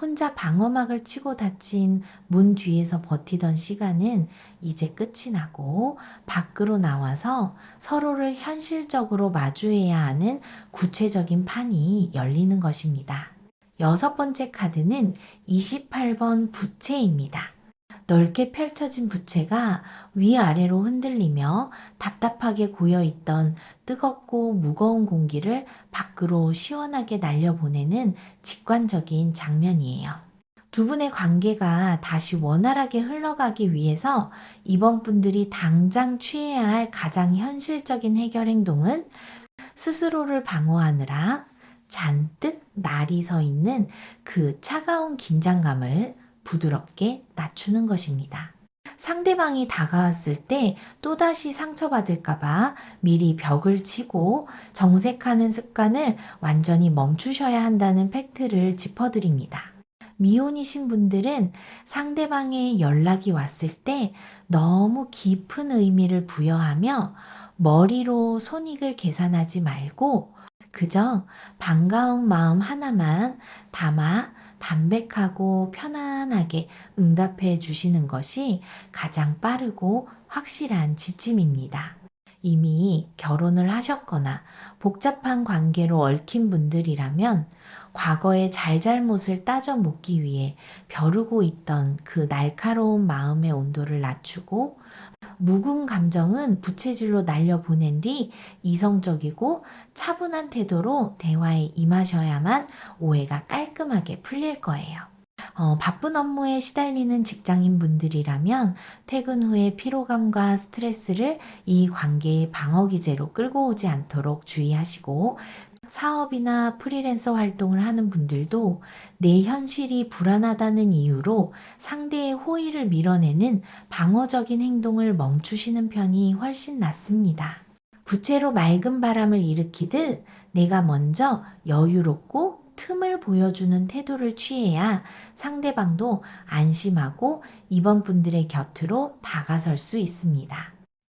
혼자 방어막을 치고 닫힌 문 뒤에서 버티던 시간은 이제 끝이 나고 밖으로 나와서 서로를 현실적으로 마주해야 하는 구체적인 판이 열리는 것입니다. 6번째 카드는 28번 부채입니다. 넓게 펼쳐진 부채가 위아래로 흔들리며 답답하게 고여있던 뜨겁고 무거운 공기를 밖으로 시원하게 날려보내는 직관적인 장면이에요. 두 분의 관계가 다시 원활하게 흘러가기 위해서 이번 분들이 당장 취해야 할 가장 현실적인 해결 행동은 스스로를 방어하느라 잔뜩 날이 서 있는 그 차가운 긴장감을 부드럽게 낮추는 것입니다. 상대방이 다가왔을 때 또다시 상처받을까봐 미리 벽을 치고 정색하는 습관을 완전히 멈추셔야 한다는 팩트를 짚어드립니다. 미혼이신 분들은 상대방의 연락이 왔을 때 너무 깊은 의미를 부여하며 머리로 손익을 계산하지 말고 그저 반가운 마음 하나만 담아 담백하고 편안하게 응답해 주시는 것이 가장 빠르고 확실한 지침입니다. 이미 결혼을 하셨거나 복잡한 관계로 얽힌 분들이라면 과거의 잘잘못을 따져 묻기 위해 벼르고 있던 그 날카로운 마음의 온도를 낮추고 묵은 감정은 부채질로 날려보낸 뒤 이성적이고 차분한 태도로 대화에 임하셔야만 오해가 깔끔하게 풀릴 거예요. 바쁜 업무에 시달리는 직장인 분들이라면 퇴근 후에 피로감과 스트레스를 이 관계의 방어 기제로 끌고 오지 않도록 주의하시고, 사업이나 프리랜서 활동을 하는 분들도 내 현실이 불안하다는 이유로 상대의 호의를 밀어내는 방어적인 행동을 멈추시는 편이 훨씬 낫습니다. 부채로 맑은 바람을 일으키듯 내가 먼저 여유롭고 틈을 보여주는 태도를 취해야 상대방도 안심하고 이번 분들의 곁으로 다가설 수 있습니다.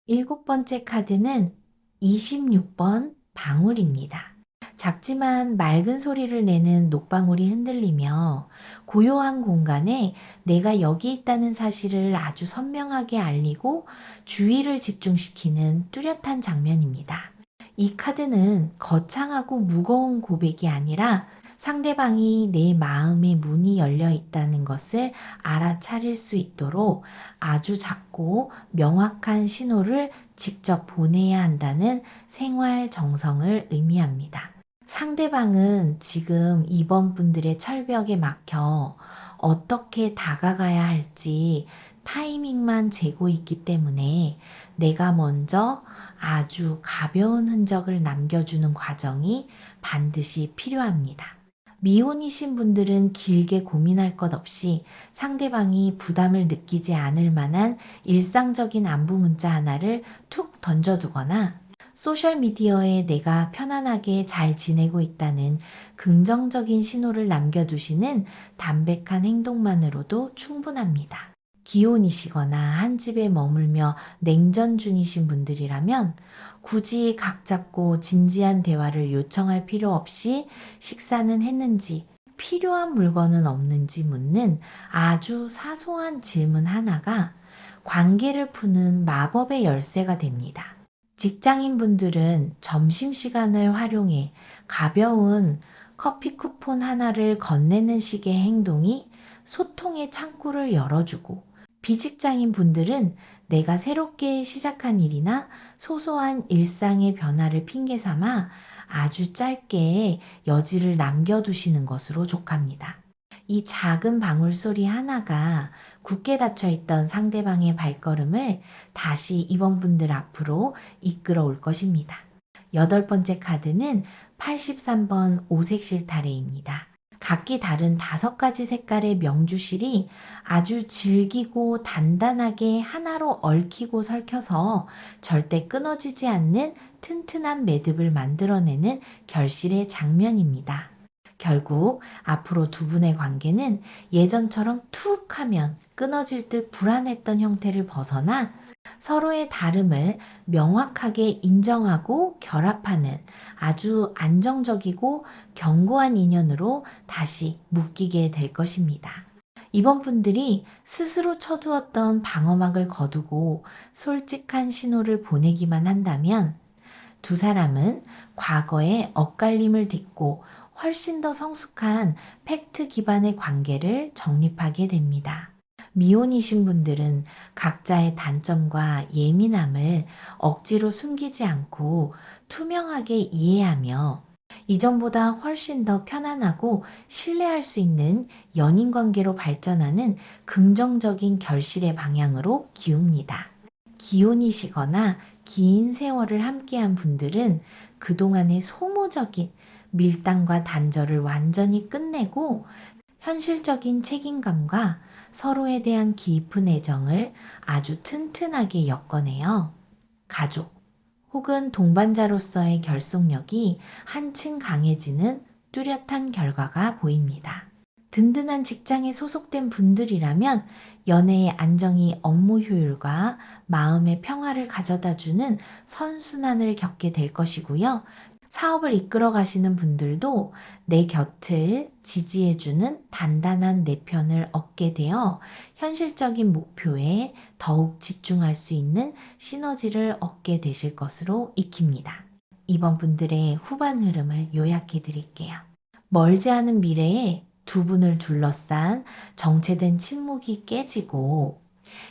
일곱 번째 카드는 26번 방울입니다. 작지만 맑은 소리를 내는 녹방울이 흔들리며 고요한 공간에 내가 여기 있다는 사실을 아주 선명하게 알리고 주의를 집중시키는 뚜렷한 장면입니다. 이 카드는 거창하고 무거운 고백이 아니라 상대방이 내 마음의 문이 열려 있다는 것을 알아차릴 수 있도록 아주 작고 명확한 신호를 직접 보내야 한다는 생활 정성을 의미합니다. 상대방은 지금 이번 분들의 철벽에 막혀 어떻게 다가가야 할지 타이밍만 재고 있기 때문에 내가 먼저 아주 가벼운 흔적을 남겨주는 과정이 반드시 필요합니다. 미혼이신 분들은 길게 고민할 것 없이 상대방이 부담을 느끼지 않을 만한 일상적인 안부 문자 하나를 툭 던져두거나, 소셜미디어에 내가 편안하게 잘 지내고 있다는 긍정적인 신호를 남겨두시는 담백한 행동만으로도 충분합니다. 기혼이시거나 한 집에 머물며 냉전 중이신 분들이라면 굳이 각 잡고 진지한 대화를 요청할 필요 없이 식사는 했는지, 필요한 물건은 없는지 묻는 아주 사소한 질문 하나가 관계를 푸는 마법의 열쇠가 됩니다. 직장인 분들은 점심시간을 활용해 가벼운 커피 쿠폰 하나를 건네는 식의 행동이 소통의 창구를 열어주고, 비직장인 분들은 내가 새롭게 시작한 일이나 소소한 일상의 변화를 핑계 삼아 아주 짧게 여지를 남겨두시는 것으로 족합니다. 이 작은 방울 소리 하나가 굳게 닫혀 있던 상대방의 발걸음을 다시 이번 분들 앞으로 이끌어 올 것입니다. 여덟 번째 카드는 83번 오색 실타래입니다. 각기 다른 5가지 색깔의 명주실이 아주 질기고 단단하게 하나로 얽히고 설켜서 절대 끊어지지 않는 튼튼한 매듭을 만들어내는 결실의 장면입니다. 결국 앞으로 두 분의 관계는 예전처럼 툭 하면 끊어질 듯 불안했던 형태를 벗어나 서로의 다름을 명확하게 인정하고 결합하는 아주 안정적이고 견고한 인연으로 다시 묶이게 될 것입니다. 이번 분들이 스스로 쳐두었던 방어막을 거두고 솔직한 신호를 보내기만 한다면 두 사람은 과거의 엇갈림을 딛고 훨씬 더 성숙한 팩트 기반의 관계를 정립하게 됩니다. 미혼이신 분들은 각자의 단점과 예민함을 억지로 숨기지 않고 투명하게 이해하며 이전보다 훨씬 더 편안하고 신뢰할 수 있는 연인 관계로 발전하는 긍정적인 결실의 방향으로 기웁니다. 기혼이시거나 긴 세월을 함께한 분들은 그동안의 소모적인 밀당과 단절을 완전히 끝내고 현실적인 책임감과 서로에 대한 깊은 애정을 아주 튼튼하게 엮어내요. 가족 혹은 동반자로서의 결속력이 한층 강해지는 뚜렷한 결과가 보입니다. 든든한 직장에 소속된 분들이라면 연애의 안정이 업무 효율과 마음의 평화를 가져다주는 선순환을 겪게 될 것이고요. 사업을 이끌어 가시는 분들도 내 곁을 지지해주는 단단한 내 편을 얻게 되어 현실적인 목표에 더욱 집중할 수 있는 시너지를 얻게 되실 것으로 익힙니다. 이번 분들의 후반 흐름을 요약해 드릴게요. 멀지 않은 미래에 두 분을 둘러싼 정체된 침묵이 깨지고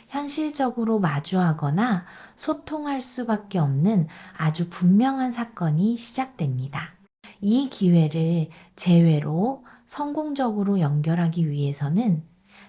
현실적으로 마주하거나 소통할 수밖에 없는 아주 분명한 사건이 시작됩니다. 이 기회를 재회로 성공적으로 연결하기 위해서는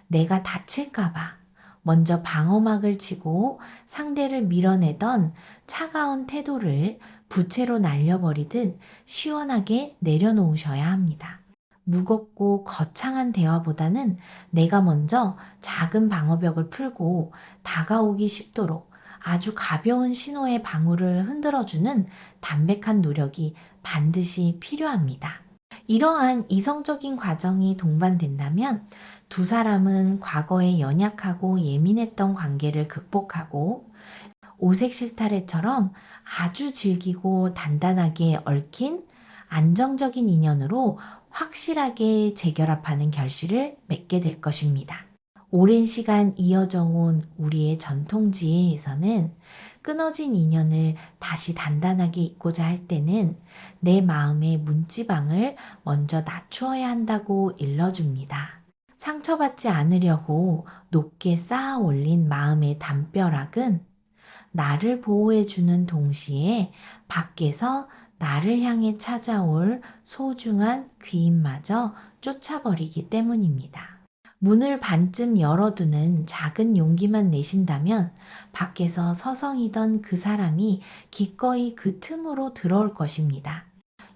내가 다칠까봐 먼저 방어막을 치고 상대를 밀어내던 차가운 태도를 부채로 날려버리듯 시원하게 내려놓으셔야 합니다. 무겁고 거창한 대화보다는 내가 먼저 작은 방어벽을 풀고 다가오기 쉽도록 아주 가벼운 신호의 방울을 흔들어주는 담백한 노력이 반드시 필요합니다. 이러한 이성적인 과정이 동반된다면 두 사람은 과거에 연약하고 예민했던 관계를 극복하고 오색 실타래처럼 아주 질기고 단단하게 얽힌 안정적인 인연으로 확실하게 재결합하는 결실을 맺게 될 것입니다. 오랜 시간 이어져 온 우리의 전통지혜에서는 끊어진 인연을 다시 단단하게 잇고자 할 때는 내 마음의 문지방을 먼저 낮추어야 한다고 일러줍니다. 상처받지 않으려고 높게 쌓아 올린 마음의 담벼락은 나를 보호해주는 동시에 밖에서 나를 향해 찾아올 소중한 귀인마저 쫓아버리기 때문입니다. 문을 반쯤 열어두는 작은 용기만 내신다면 밖에서 서성이던 그 사람이 기꺼이 그 틈으로 들어올 것입니다.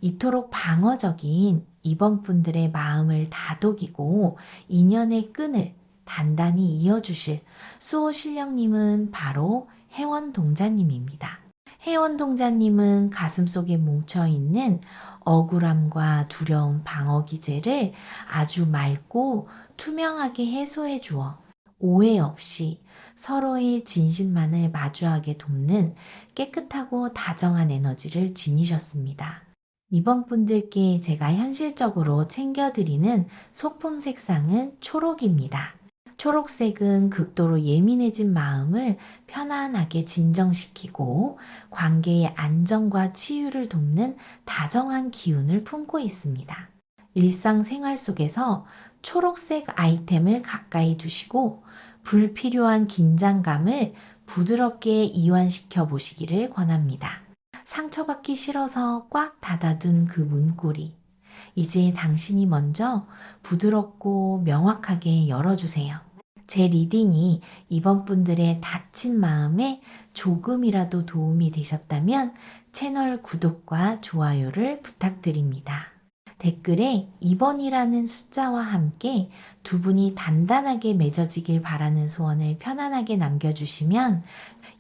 이토록 방어적인 이번 분들의 마음을 다독이고 인연의 끈을 단단히 이어주실 수호 신령님은 바로 혜원동자님입니다. 혜원동자님은 가슴속에 뭉쳐있는 억울함과 두려움 방어 기제를 아주 맑고 투명하게 해소해 주어 오해 없이 서로의 진심만을 마주하게 돕는 깨끗하고 다정한 에너지를 지니셨습니다. 이번 분들께 제가 현실적으로 챙겨드리는 소품 색상은 초록입니다. 초록색은 극도로 예민해진 마음을 편안하게 진정시키고 관계의 안정과 치유를 돕는 다정한 기운을 품고 있습니다. 일상생활 속에서 초록색 아이템을 가까이 두시고 불필요한 긴장감을 부드럽게 이완시켜 보시기를 권합니다. 상처받기 싫어서 꽉 닫아둔 그 문고리. 이제 당신이 먼저 부드럽고 명확하게 열어주세요. 제 리딩이 이번 분들의 다친 마음에 조금이라도 도움이 되셨다면 채널 구독과 좋아요를 부탁드립니다. 댓글에 2번이라는 숫자와 함께 두 분이 단단하게 맺어지길 바라는 소원을 편안하게 남겨주시면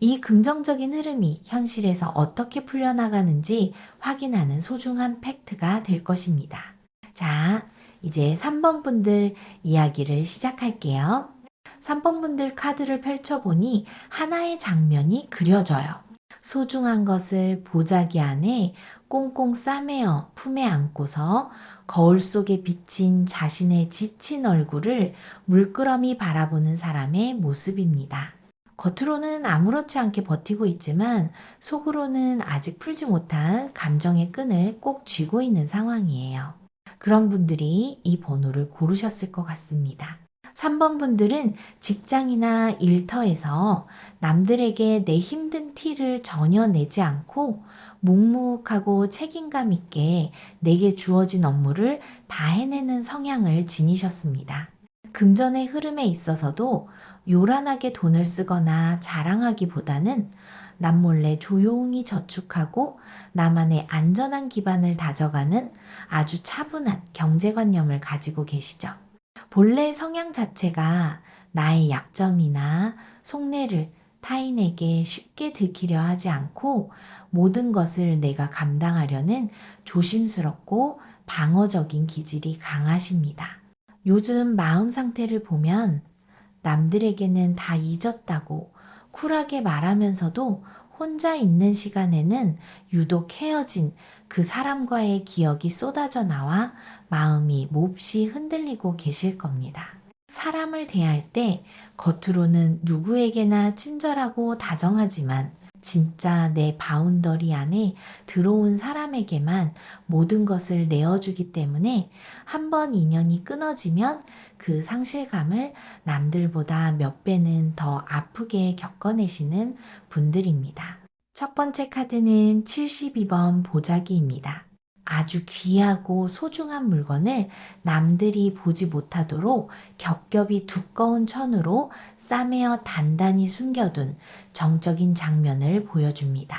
이 긍정적인 흐름이 현실에서 어떻게 풀려나가는지 확인하는 소중한 팩트가 될 것입니다. 자, 이제 3번 분들 이야기를 시작할게요. 3번 분들 카드를 펼쳐보니 하나의 장면이 그려져요. 소중한 것을 보자기 안에 꽁꽁 싸매어 품에 안고서 거울 속에 비친 자신의 지친 얼굴을 물끄러미 바라보는 사람의 모습입니다. 겉으로는 아무렇지 않게 버티고 있지만 속으로는 아직 풀지 못한 감정의 끈을 꼭 쥐고 있는 상황이에요. 그런 분들이 이 번호를 고르셨을 것 같습니다. 3번 분들은 직장이나 일터에서 남들에게 내 힘든 티를 전혀 내지 않고 묵묵하고 책임감 있게 내게 주어진 업무를 다 해내는 성향을 지니셨습니다. 금전의 흐름에 있어서도 요란하게 돈을 쓰거나 자랑하기보다는 남몰래 조용히 저축하고 나만의 안전한 기반을 다져가는 아주 차분한 경제관념을 가지고 계시죠. 본래 성향 자체가 나의 약점이나 속내를 타인에게 쉽게 들키려 하지 않고 모든 것을 내가 감당하려는 조심스럽고 방어적인 기질이 강하십니다. 요즘 마음 상태를 보면 남들에게는 다 잊었다고 쿨하게 말하면서도 혼자 있는 시간에는 유독 헤어진 그 사람과의 기억이 쏟아져 나와 마음이 몹시 흔들리고 계실 겁니다. 사람을 대할 때 겉으로는 누구에게나 친절하고 다정하지만 진짜 내 바운더리 안에 들어온 사람에게만 모든 것을 내어주기 때문에 한 번 인연이 끊어지면 그 상실감을 남들보다 몇 배는 더 아프게 겪어내시는 분들입니다. 첫 번째 카드는 72번 보자기입니다. 아주 귀하고 소중한 물건을 남들이 보지 못하도록 겹겹이 두꺼운 천으로 싸매어 단단히 숨겨둔 정적인 장면을 보여줍니다.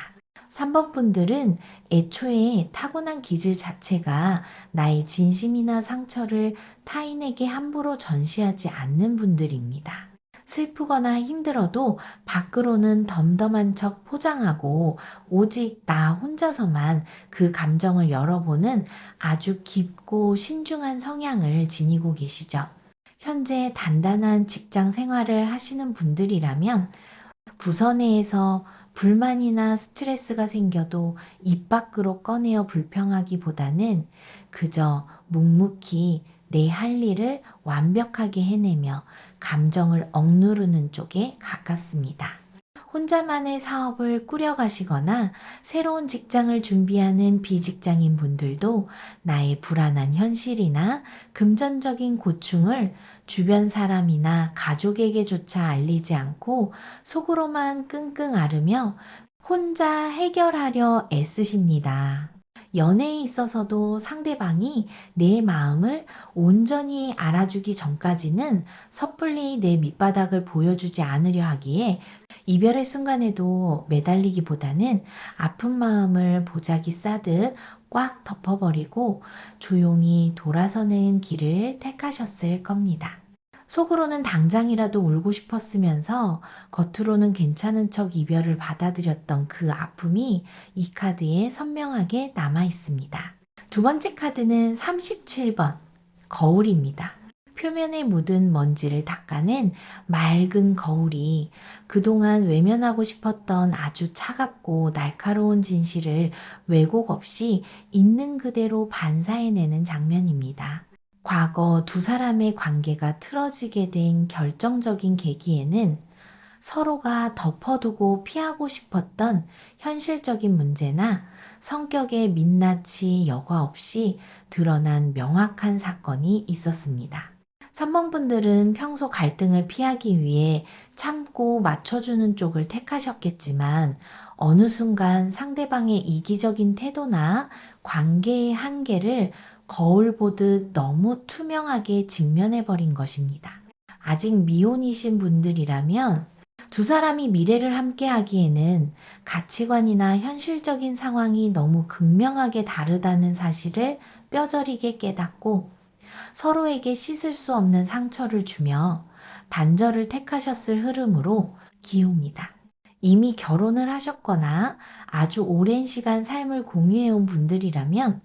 3번 분들은 애초에 타고난 기질 자체가 나의 진심이나 상처를 타인에게 함부로 전시하지 않는 분들입니다. 슬프거나 힘들어도 밖으로는 덤덤한 척 포장하고 오직 나 혼자서만 그 감정을 열어보는 아주 깊고 신중한 성향을 지니고 계시죠. 현재 단단한 직장 생활을 하시는 분들이라면 부서 내에서 불만이나 스트레스가 생겨도 입 밖으로 꺼내어 불평하기보다는 그저 묵묵히 내 할 일을 완벽하게 해내며 감정을 억누르는 쪽에 가깝습니다. 혼자만의 사업을 꾸려가시거나 새로운 직장을 준비하는 비직장인 분들도 나의 불안한 현실이나 금전적인 고충을 주변 사람이나 가족에게조차 알리지 않고 속으로만 끙끙 앓으며 혼자 해결하려 애쓰십니다. 연애에 있어서도 상대방이 내 마음을 온전히 알아주기 전까지는 섣불리 내 밑바닥을 보여주지 않으려 하기에 이별의 순간에도 매달리기보다는 아픈 마음을 보자기 싸듯 꽉 덮어버리고 조용히 돌아서는 길을 택하셨을 겁니다. 속으로는 당장이라도 울고 싶었으면서 겉으로는 괜찮은 척 이별을 받아들였던 그 아픔이 이 카드에 선명하게 남아 있습니다. 두 번째 카드는 37번 거울입니다. 표면에 묻은 먼지를 닦아낸 맑은 거울이 그동안 외면하고 싶었던 아주 차갑고 날카로운 진실을 왜곡 없이 있는 그대로 반사해내는 장면입니다. 과거 두 사람의 관계가 틀어지게 된 결정적인 계기에는 서로가 덮어두고 피하고 싶었던 현실적인 문제나 성격의 민낯이 여과 없이 드러난 명확한 사건이 있었습니다. 3번 분들은 평소 갈등을 피하기 위해 참고 맞춰주는 쪽을 택하셨겠지만 어느 순간 상대방의 이기적인 태도나 관계의 한계를 거울 보듯 너무 투명하게 직면해버린 것입니다. 아직 미혼이신 분들이라면 두 사람이 미래를 함께 하기에는 가치관이나 현실적인 상황이 너무 극명하게 다르다는 사실을 뼈저리게 깨닫고 서로에게 씻을 수 없는 상처를 주며 단절을 택하셨을 흐름으로 기웁니다. 이미 결혼을 하셨거나 아주 오랜 시간 삶을 공유해온 분들이라면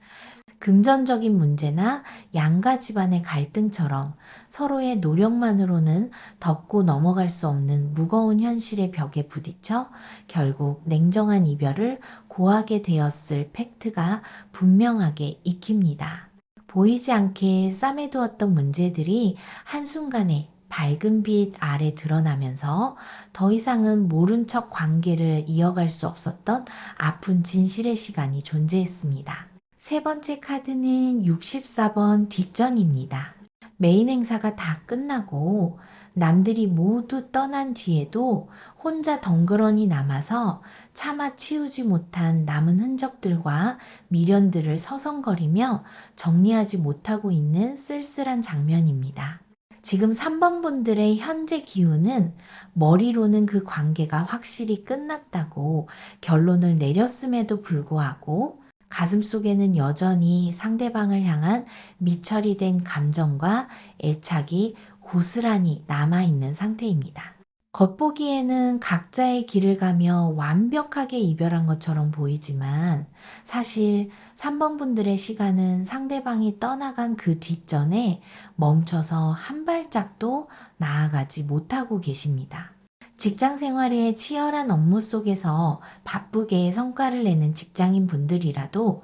금전적인 문제나 양가 집안의 갈등처럼 서로의 노력만으로는 덮고 넘어갈 수 없는 무거운 현실의 벽에 부딪혀 결국 냉정한 이별을 고하게 되었을 팩트가 분명하게 익힙니다. 보이지 않게 싸매두었던 문제들이 한순간에 밝은 빛 아래 드러나면서 더 이상은 모른 척 관계를 이어갈 수 없었던 아픈 진실의 시간이 존재했습니다. 세 번째 카드는 64번 뒷전입니다. 메인 행사가 다 끝나고 남들이 모두 떠난 뒤에도 혼자 덩그러니 남아서 차마 치우지 못한 남은 흔적들과 미련들을 서성거리며 정리하지 못하고 있는 쓸쓸한 장면입니다. 지금 3번 분들의 현재 기운은 머리로는 그 관계가 확실히 끝났다고 결론을 내렸음에도 불구하고 가슴속에는 여전히 상대방을 향한 미처리 된 감정과 애착이 고스란히 남아있는 상태입니다. 겉보기에는 각자의 길을 가며 완벽하게 이별한 것처럼 보이지만 사실 3번 분들의 시간은 상대방이 떠나간 그 뒷전에 멈춰서 한 발짝도 나아가지 못하고 계십니다. 직장 생활의 치열한 업무 속에서 바쁘게 성과를 내는 직장인 분들이라도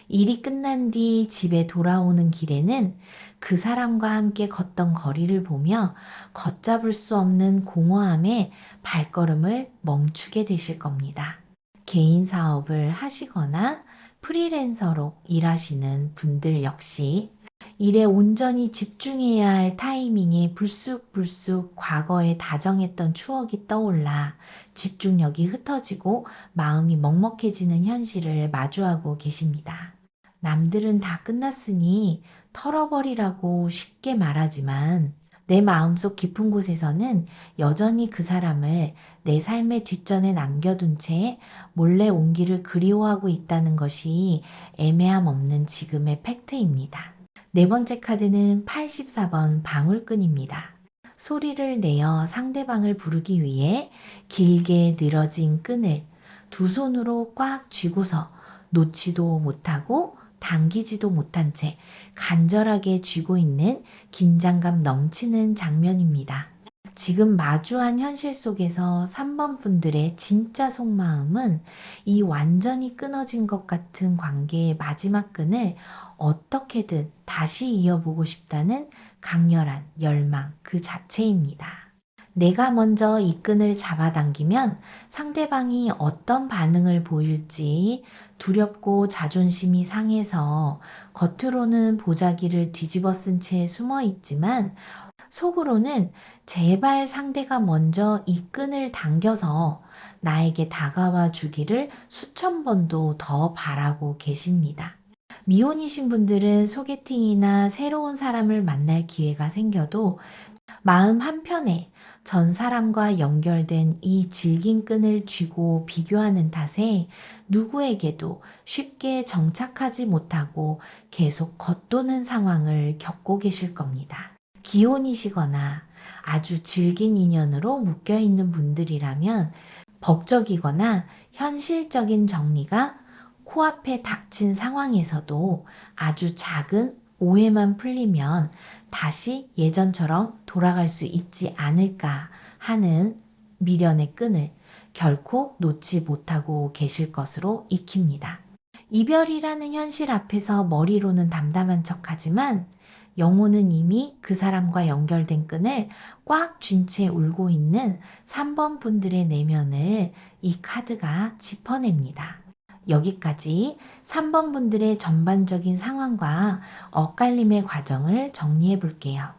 일이 끝난 뒤 집에 돌아오는 길에는 그 사람과 함께 걷던 거리를 보며 걷잡을 수 없는 공허함에 발걸음을 멈추게 되실 겁니다. 개인 사업을 하시거나 프리랜서로 일하시는 분들 역시 일에 온전히 집중해야 할 타이밍에 불쑥불쑥 과거에 다정했던 추억이 떠올라 집중력이 흩어지고 마음이 먹먹해지는 현실을 마주하고 계십니다. 남들은 다 끝났으니 털어버리라고 쉽게 말하지만 내 마음속 깊은 곳에서는 여전히 그 사람을 내 삶의 뒷전에 남겨둔 채 몰래 온기를 그리워하고 있다는 것이 애매함 없는 지금의 팩트입니다. 네 번째 카드는 84번 방울끈입니다. 소리를 내어 상대방을 부르기 위해 길게 늘어진 끈을 두 손으로 꽉 쥐고서 놓지도 못하고 당기지도 못한 채 간절하게 쥐고 있는 긴장감 넘치는 장면입니다. 지금 마주한 현실 속에서 3번 분들의 진짜 속마음은 이 완전히 끊어진 것 같은 관계의 마지막 끈을 어떻게든 다시 이어보고 싶다는 강렬한 열망 그 자체입니다. 내가 먼저 이 끈을 잡아당기면 상대방이 어떤 반응을 보일지 두렵고 자존심이 상해서 겉으로는 보자기를 뒤집어 쓴 채 숨어 있지만 속으로는 제발 상대가 먼저 이 끈을 당겨서 나에게 다가와 주기를 수천 번도 더 바라고 계십니다. 미혼이신 분들은 소개팅이나 새로운 사람을 만날 기회가 생겨도 마음 한편에 전 사람과 연결된 이 질긴 끈을 쥐고 비교하는 탓에 누구에게도 쉽게 정착하지 못하고 계속 겉도는 상황을 겪고 계실 겁니다. 기혼이시거나 아주 질긴 인연으로 묶여 있는 분들이라면 법적이거나 현실적인 정리가 코앞에 닥친 상황에서도 아주 작은 오해만 풀리면 다시 예전처럼 돌아갈 수 있지 않을까 하는 미련의 끈을 결코 놓지 못하고 계실 것으로 익힙니다. 이별이라는 현실 앞에서 머리로는 담담한 척하지만 영혼은 이미 그 사람과 연결된 끈을 꽉 쥔 채 울고 있는 3번 분들의 내면을 이 카드가 짚어냅니다. 여기까지 3번 분들의 전반적인 상황과 엇갈림의 과정을 정리해 볼게요.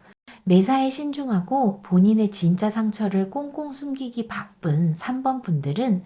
매사에 신중하고 본인의 진짜 상처를 꽁꽁 숨기기 바쁜 3번 분들은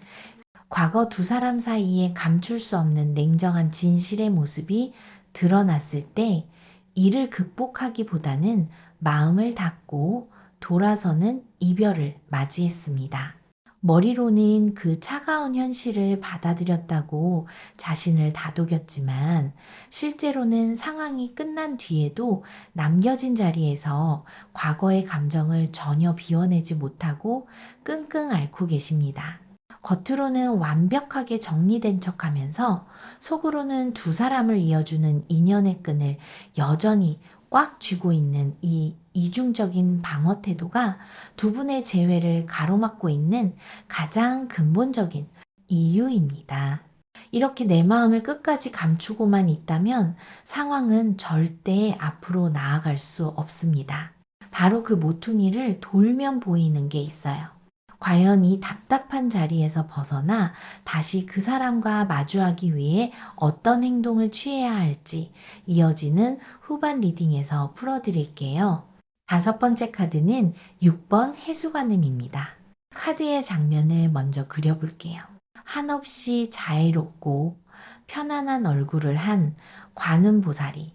과거 두 사람 사이에 감출 수 없는 냉정한 진실의 모습이 드러났을 때 이를 극복하기보다는 마음을 닫고 돌아서는 이별을 맞이했습니다. 머리로는 그 차가운 현실을 받아들였다고 자신을 다독였지만 실제로는 상황이 끝난 뒤에도 남겨진 자리에서 과거의 감정을 전혀 비워내지 못하고 끙끙 앓고 계십니다. 겉으로는 완벽하게 정리된 척하면서 속으로는 두 사람을 이어주는 인연의 끈을 여전히 꽉 쥐고 있는 이 이중적인 방어 태도가 두 분의 재회를 가로막고 있는 가장 근본적인 이유입니다. 이렇게 내 마음을 끝까지 감추고만 있다면 상황은 절대 앞으로 나아갈 수 없습니다. 바로 그 모퉁이를 돌면 보이는 게 있어요. 과연 이 답답한 자리에서 벗어나 다시 그 사람과 마주하기 위해 어떤 행동을 취해야 할지 이어지는 후반 리딩에서 풀어드릴게요. 다섯 번째 카드는 6번 해수관음입니다. 카드의 장면을 먼저 그려볼게요. 한없이 자애롭고 편안한 얼굴을 한 관음보살이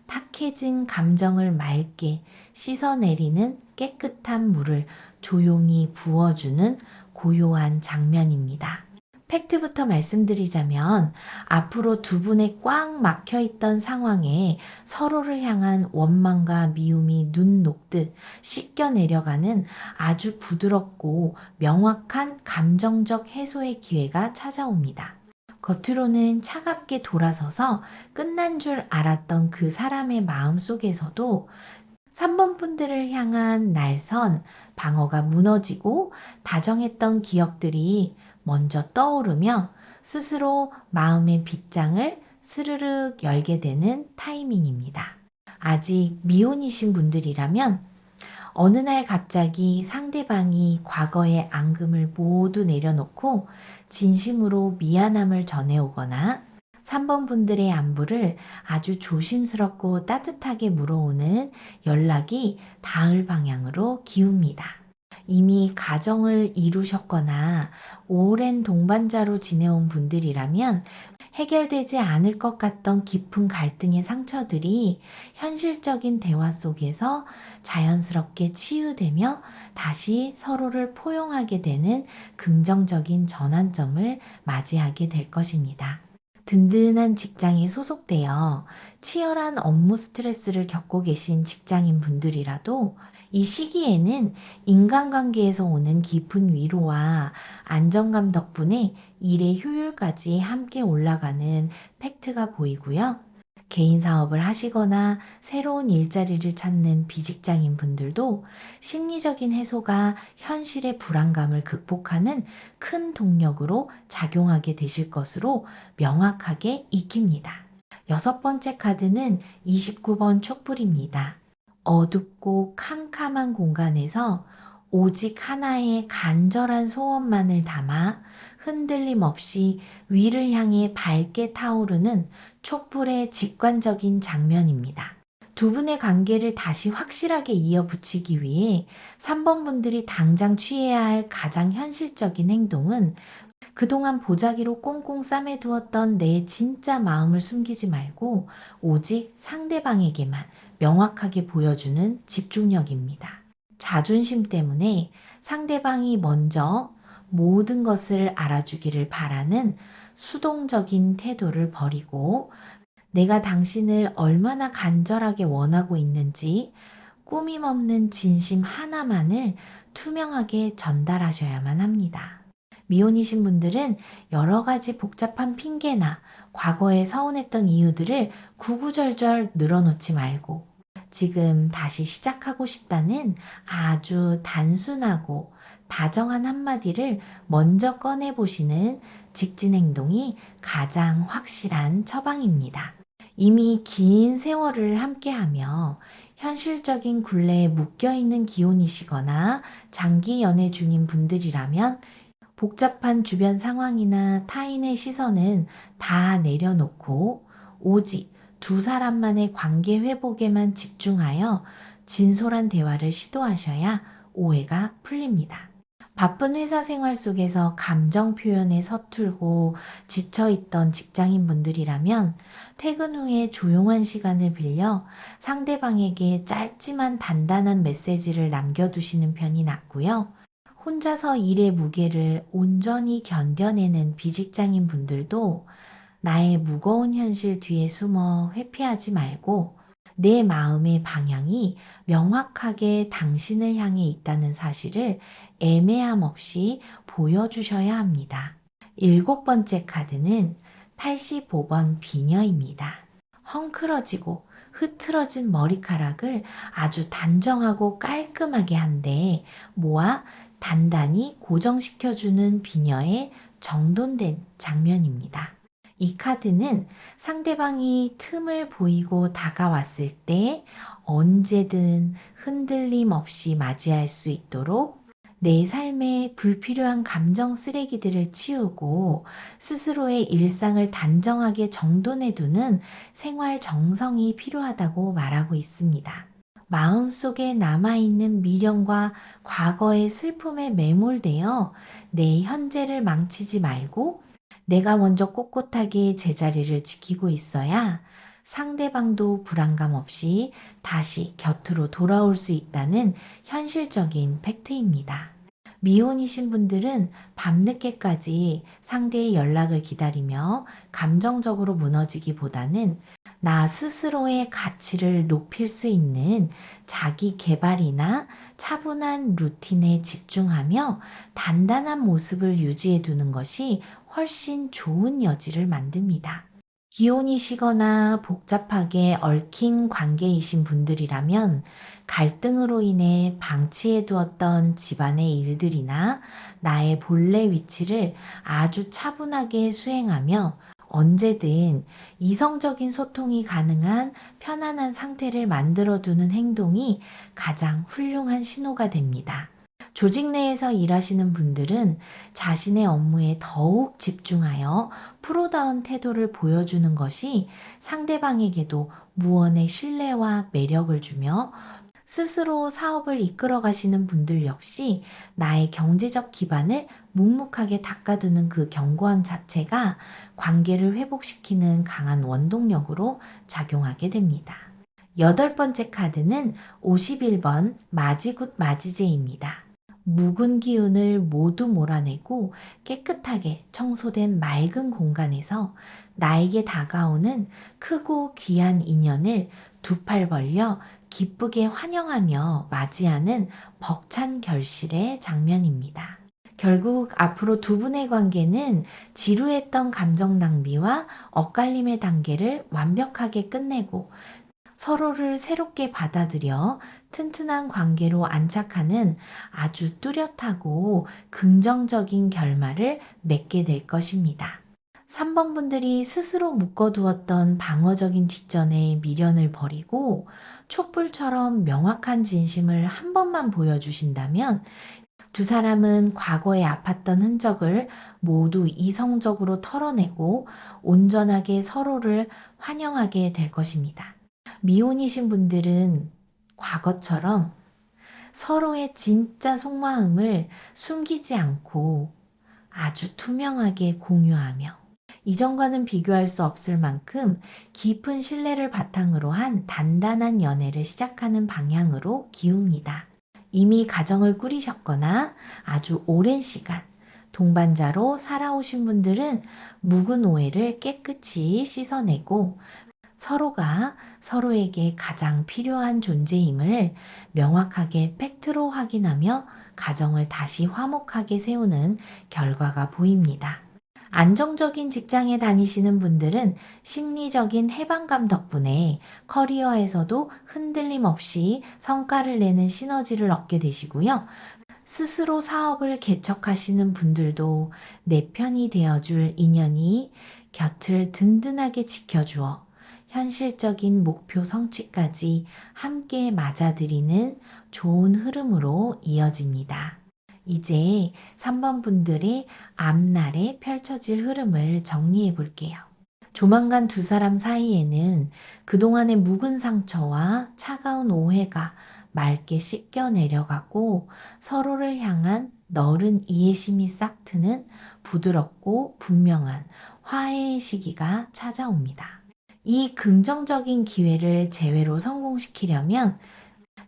탁해진 감정을 맑게 씻어내리는 깨끗한 물을 조용히 부어주는 고요한 장면입니다. 팩트부터 말씀드리자면 앞으로 두 분의 꽉 막혀있던 상황에 서로를 향한 원망과 미움이 눈 녹듯 씻겨 내려가는 아주 부드럽고 명확한 감정적 해소의 기회가 찾아옵니다. 겉으로는 차갑게 돌아서서 끝난 줄 알았던 그 사람의 마음 속에서도 3번 분들을 향한 날선 방어가 무너지고 다정했던 기억들이 먼저 떠오르며 스스로 마음의 빗장을 스르륵 열게 되는 타이밍입니다. 아직 미혼이신 분들이라면 어느 날 갑자기 상대방이 과거의 앙금을 모두 내려놓고 진심으로 미안함을 전해오거나 3번 분들의 안부를 아주 조심스럽고 따뜻하게 물어오는 연락이 닿을 방향으로 기웁니다. 이미 가정을 이루셨거나 오랜 동반자로 지내온 분들이라면 해결되지 않을 것 같던 깊은 갈등의 상처들이 현실적인 대화 속에서 자연스럽게 치유되며 다시 서로를 포용하게 되는 긍정적인 전환점을 맞이하게 될 것입니다. 든든한 직장에 소속되어 치열한 업무 스트레스를 겪고 계신 직장인 분들이라도 이 시기에는 인간관계에서 오는 깊은 위로와 안정감 덕분에 일의 효율까지 함께 올라가는 팩트가 보이고요. 개인 사업을 하시거나 새로운 일자리를 찾는 비직장인 분들도 심리적인 해소가 현실의 불안감을 극복하는 큰 동력으로 작용하게 되실 것으로 명확하게 익힙니다. 6번째 카드는 29번 촛불입니다. 어둡고 캄캄한 공간에서 오직 하나의 간절한 소원만을 담아 흔들림 없이 위를 향해 밝게 타오르는 촛불의 직관적인 장면입니다. 두 분의 관계를 다시 확실하게 이어붙이기 위해 3번 분들이 당장 취해야 할 가장 현실적인 행동은 그동안 보자기로 꽁꽁 싸매두었던 내 진짜 마음을 숨기지 말고 오직 상대방에게만 명확하게 보여주는 집중력입니다. 자존심 때문에 상대방이 먼저 모든 것을 알아주기를 바라는 수동적인 태도를 버리고 내가 당신을 얼마나 간절하게 원하고 있는지 꾸밈 없는 진심 하나만을 투명하게 전달하셔야만 합니다. 미혼이신 분들은 여러 가지 복잡한 핑계나 과거에 서운했던 이유들을 구구절절 늘어놓지 말고 지금 다시 시작하고 싶다는 아주 단순하고 다정한 한마디를 먼저 꺼내보시는 직진 행동이 가장 확실한 처방입니다. 이미 긴 세월을 함께하며 현실적인 굴레에 묶여있는 기혼이시거나 장기 연애 중인 분들이라면 복잡한 주변 상황이나 타인의 시선은 다 내려놓고 오직 두 사람만의 관계 회복에만 집중하여 진솔한 대화를 시도하셔야 오해가 풀립니다. 바쁜 회사 생활 속에서 감정 표현에 서툴고 지쳐있던 직장인 분들이라면 퇴근 후에 조용한 시간을 빌려 상대방에게 짧지만 단단한 메시지를 남겨두시는 편이 낫고요. 혼자서 일의 무게를 온전히 견뎌내는 비직장인 분들도 나의 무거운 현실 뒤에 숨어 회피하지 말고 내 마음의 방향이 명확하게 당신을 향해 있다는 사실을 애매함 없이 보여주셔야 합니다. 7번째 카드는 85번 비녀입니다. 헝클어지고 흐트러진 머리카락을 아주 단정하고 깔끔하게 한데 모아 단단히 고정시켜주는 비녀의 정돈된 장면입니다. 이 카드는 상대방이 틈을 보이고 다가왔을 때 언제든 흔들림 없이 맞이할 수 있도록 내 삶의 불필요한 감정 쓰레기들을 치우고 스스로의 일상을 단정하게 정돈해두는 생활 정성이 필요하다고 말하고 있습니다. 마음속에 남아있는 미련과 과거의 슬픔에 매몰되어 내 현재를 망치지 말고 내가 먼저 꼿꼿하게 제자리를 지키고 있어야 상대방도 불안감 없이 다시 곁으로 돌아올 수 있다는 현실적인 팩트입니다. 미혼이신 분들은 밤늦게까지 상대의 연락을 기다리며 감정적으로 무너지기보다는 나 스스로의 가치를 높일 수 있는 자기 개발이나 차분한 루틴에 집중하며 단단한 모습을 유지해 두는 것이 훨씬 좋은 여지를 만듭니다. 기혼이시거나 복잡하게 얽힌 관계이신 분들이라면 갈등으로 인해 방치해 두었던 집안의 일들이나 나의 본래 위치를 아주 차분하게 수행하며 언제든 이성적인 소통이 가능한 편안한 상태를 만들어 두는 행동이 가장 훌륭한 신호가 됩니다. 조직 내에서 일하시는 분들은 자신의 업무에 더욱 집중하여 프로다운 태도를 보여주는 것이 상대방에게도 무언의 신뢰와 매력을 주며, 스스로 사업을 이끌어 가시는 분들 역시 나의 경제적 기반을 묵묵하게 닦아두는 그 견고함 자체가 관계를 회복시키는 강한 원동력으로 작용하게 됩니다. 여덟 번째 카드는 51번 마지굿 마지제입니다. 묵은 기운을 모두 몰아내고 깨끗하게 청소된 맑은 공간에서 나에게 다가오는 크고 귀한 인연을 두 팔 벌려 기쁘게 환영하며 맞이하는 벅찬 결실의 장면입니다. 결국 앞으로 두 분의 관계는 지루했던 감정 낭비와 엇갈림의 단계를 완벽하게 끝내고 서로를 새롭게 받아들여 튼튼한 관계로 안착하는 아주 뚜렷하고 긍정적인 결말을 맺게 될 것입니다. 3번 분들이 스스로 묶어두었던 방어적인 뒷전에 미련을 버리고 촛불처럼 명확한 진심을 한 번만 보여주신다면 두 사람은 과거에 아팠던 흔적을 모두 이성적으로 털어내고 온전하게 서로를 환영하게 될 것입니다. 미혼이신 분들은 과거처럼 서로의 진짜 속마음을 숨기지 않고 아주 투명하게 공유하며 이전과는 비교할 수 없을 만큼 깊은 신뢰를 바탕으로 한 단단한 연애를 시작하는 방향으로 기웁니다. 이미 가정을 꾸리셨거나 아주 오랜 시간 동반자로 살아오신 분들은 묵은 오해를 깨끗이 씻어내고 서로가 서로에게 가장 필요한 존재임을 명확하게 팩트로 확인하며 가정을 다시 화목하게 세우는 결과가 보입니다. 안정적인 직장에 다니시는 분들은 심리적인 해방감 덕분에 커리어에서도 흔들림 없이 성과를 내는 시너지를 얻게 되시고요. 스스로 사업을 개척하시는 분들도 내 편이 되어줄 인연이 곁을 든든하게 지켜주어 현실적인 목표 성취까지 함께 맞아들이는 좋은 흐름으로 이어집니다. 이제 3번 분들의 앞날에 펼쳐질 흐름을 정리해 볼게요. 조만간 두 사람 사이에는 그동안의 묵은 상처와 차가운 오해가 맑게 씻겨 내려가고 서로를 향한 너른 이해심이 싹트는 부드럽고 분명한 화해의 시기가 찾아옵니다. 이 긍정적인 기회를 재회로 성공시키려면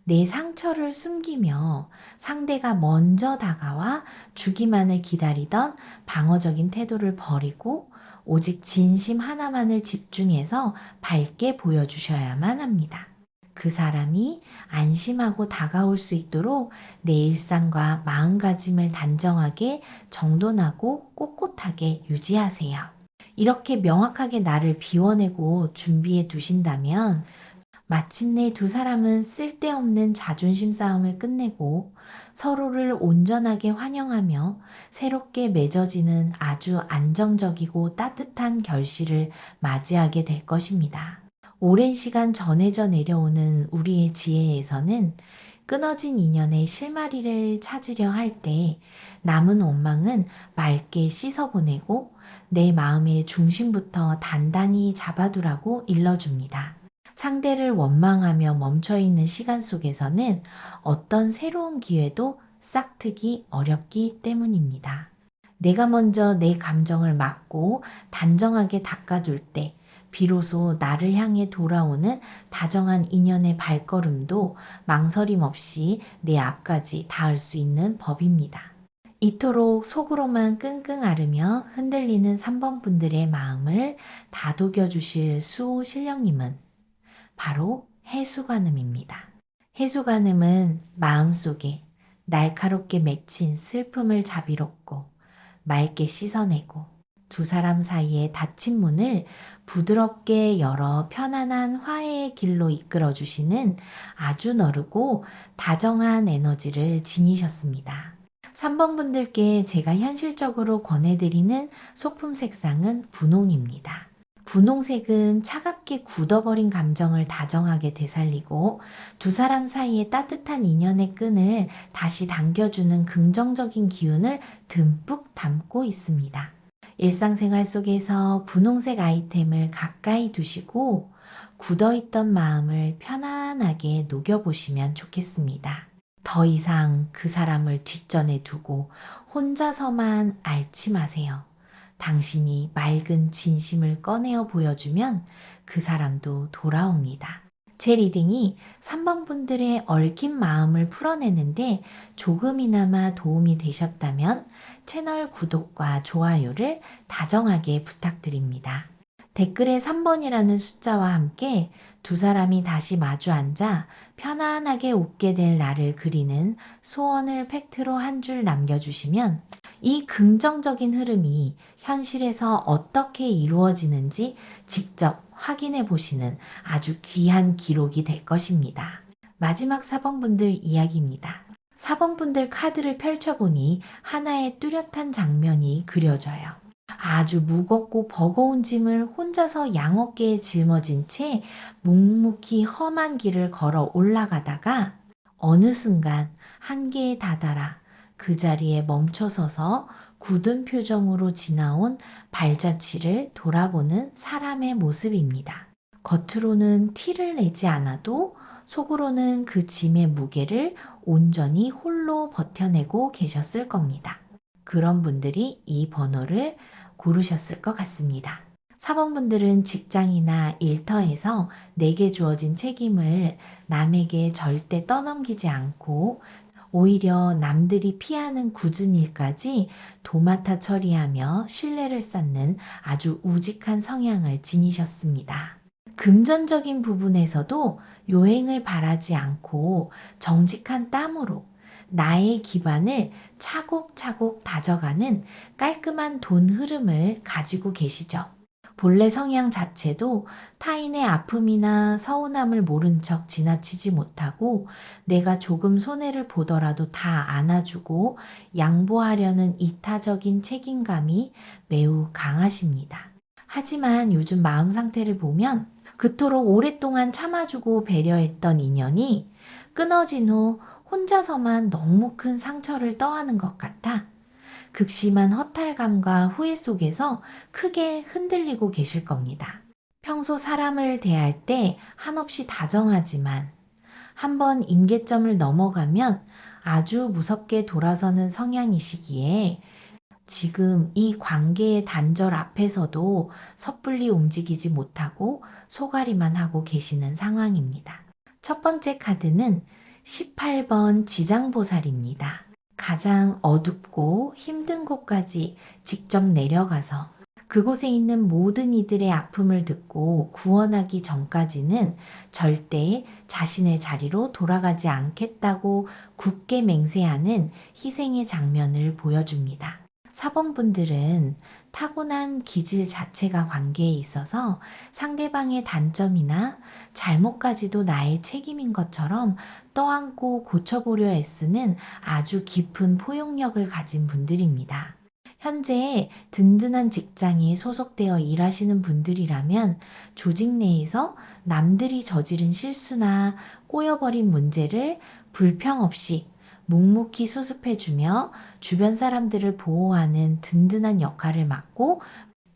내 상처를 숨기며 상대가 먼저 다가와 주기만을 기다리던 방어적인 태도를 버리고 오직 진심 하나만을 집중해서 밝게 보여주셔야만 합니다. 그 사람이 안심하고 다가올 수 있도록 내 일상과 마음가짐을 단정하게 정돈하고 꼿꼿하게 유지하세요. 이렇게 명확하게 나를 비워내고 준비해 두신다면 마침내 두 사람은 쓸데없는 자존심 싸움을 끝내고 서로를 온전하게 환영하며 새롭게 맺어지는 아주 안정적이고 따뜻한 결실을 맞이하게 될 것입니다. 오랜 시간 전해져 내려오는 우리의 지혜에서는 끊어진 인연의 실마리를 찾으려 할 때 남은 원망은 맑게 씻어보내고 내 마음의 중심부터 단단히 잡아두라고 일러줍니다. 상대를 원망하며 멈춰있는 시간 속에서는 어떤 새로운 기회도 싹트기 어렵기 때문입니다. 내가 먼저 내 감정을 막고 단정하게 닦아둘 때 비로소 나를 향해 돌아오는 다정한 인연의 발걸음도 망설임 없이 내 앞까지 닿을 수 있는 법입니다. 이토록 속으로만 끙끙 앓으며 흔들리는 3번 분들의 마음을 다독여 주실 수호 신령님은 바로 해수관음입니다. 해수관음은 마음속에 날카롭게 맺힌 슬픔을 자비롭고 맑게 씻어내고 두 사람 사이의 닫힌 문을 부드럽게 열어 편안한 화해의 길로 이끌어 주시는 아주 너르고 다정한 에너지를 지니셨습니다. 3번 분들께 제가 현실적으로 권해드리는 소품 색상은 분홍입니다. 분홍색은 차갑게 굳어버린 감정을 다정하게 되살리고 두 사람 사이의 따뜻한 인연의 끈을 다시 당겨주는 긍정적인 기운을 듬뿍 담고 있습니다. 일상생활 속에서 분홍색 아이템을 가까이 두시고 굳어있던 마음을 편안하게 녹여보시면 좋겠습니다. 더 이상 그 사람을 뒷전에 두고 혼자서만 앓지 마세요. 당신이 맑은 진심을 꺼내어 보여주면 그 사람도 돌아옵니다. 제 리딩이 3번 분들의 얽힌 마음을 풀어내는데 조금이나마 도움이 되셨다면 채널 구독과 좋아요를 다정하게 부탁드립니다. 댓글에 3번이라는 숫자와 함께 두 사람이 다시 마주 앉아 편안하게 웃게 될 날을 그리는 소원을 팩트로 한 줄 남겨주시면 이 긍정적인 흐름이 현실에서 어떻게 이루어지는지 직접 확인해 보시는 아주 귀한 기록이 될 것입니다. 마지막 4번분들 이야기입니다. 4번분들 카드를 펼쳐보니 하나의 뚜렷한 장면이 그려져요. 아주 무겁고 버거운 짐을 혼자서 양어깨에 짊어진 채 묵묵히 험한 길을 걸어 올라가다가 어느 순간 한계에 다다라 그 자리에 멈춰서서 굳은 표정으로 지나온 발자취를 돌아보는 사람의 모습입니다. 겉으로는 티를 내지 않아도 속으로는 그 짐의 무게를 온전히 홀로 버텨내고 계셨을 겁니다. 그런 분들이 이 번호를 고르셨을 것 같습니다. 4번분들은 직장이나 일터에서 내게 주어진 책임을 남에게 절대 떠넘기지 않고 오히려 남들이 피하는 굳은 일까지 도맡아 처리하며 신뢰를 쌓는 아주 우직한 성향을 지니셨습니다. 금전적인 부분에서도 요행을 바라지 않고 정직한 땀으로 나의 기반을 차곡차곡 다져가는 깔끔한 돈 흐름을 가지고 계시죠. 본래 성향 자체도 타인의 아픔이나 서운함을 모른 척 지나치지 못하고 내가 조금 손해를 보더라도 다 안아주고 양보하려는 이타적인 책임감이 매우 강하십니다. 하지만 요즘 마음 상태를 보면 그토록 오랫동안 참아주고 배려했던 인연이 끊어진 후 혼자서만 너무 큰 상처를 떠안은 것 같아 극심한 허탈감과 후회 속에서 크게 흔들리고 계실 겁니다. 평소 사람을 대할 때 한없이 다정하지만 한번 임계점을 넘어가면 아주 무섭게 돌아서는 성향이시기에 지금 이 관계의 단절 앞에서도 섣불리 움직이지 못하고 소가리만 하고 계시는 상황입니다. 첫 번째 카드는 18번 지장보살입니다. 가장 어둡고 힘든 곳까지 직접 내려가서 그곳에 있는 모든 이들의 아픔을 듣고 구원하기 전까지는 절대 자신의 자리로 돌아가지 않겠다고 굳게 맹세하는 희생의 장면을 보여줍니다. 4번분들은 타고난 기질 자체가 관계에 있어서 상대방의 단점이나 잘못까지도 나의 책임인 것처럼 떠안고 고쳐보려 애쓰는 아주 깊은 포용력을 가진 분들입니다. 현재 든든한 직장에 소속되어 일하시는 분들이라면 조직 내에서 남들이 저지른 실수나 꼬여버린 문제를 불평 없이 묵묵히 수습해주며 주변 사람들을 보호하는 든든한 역할을 맡고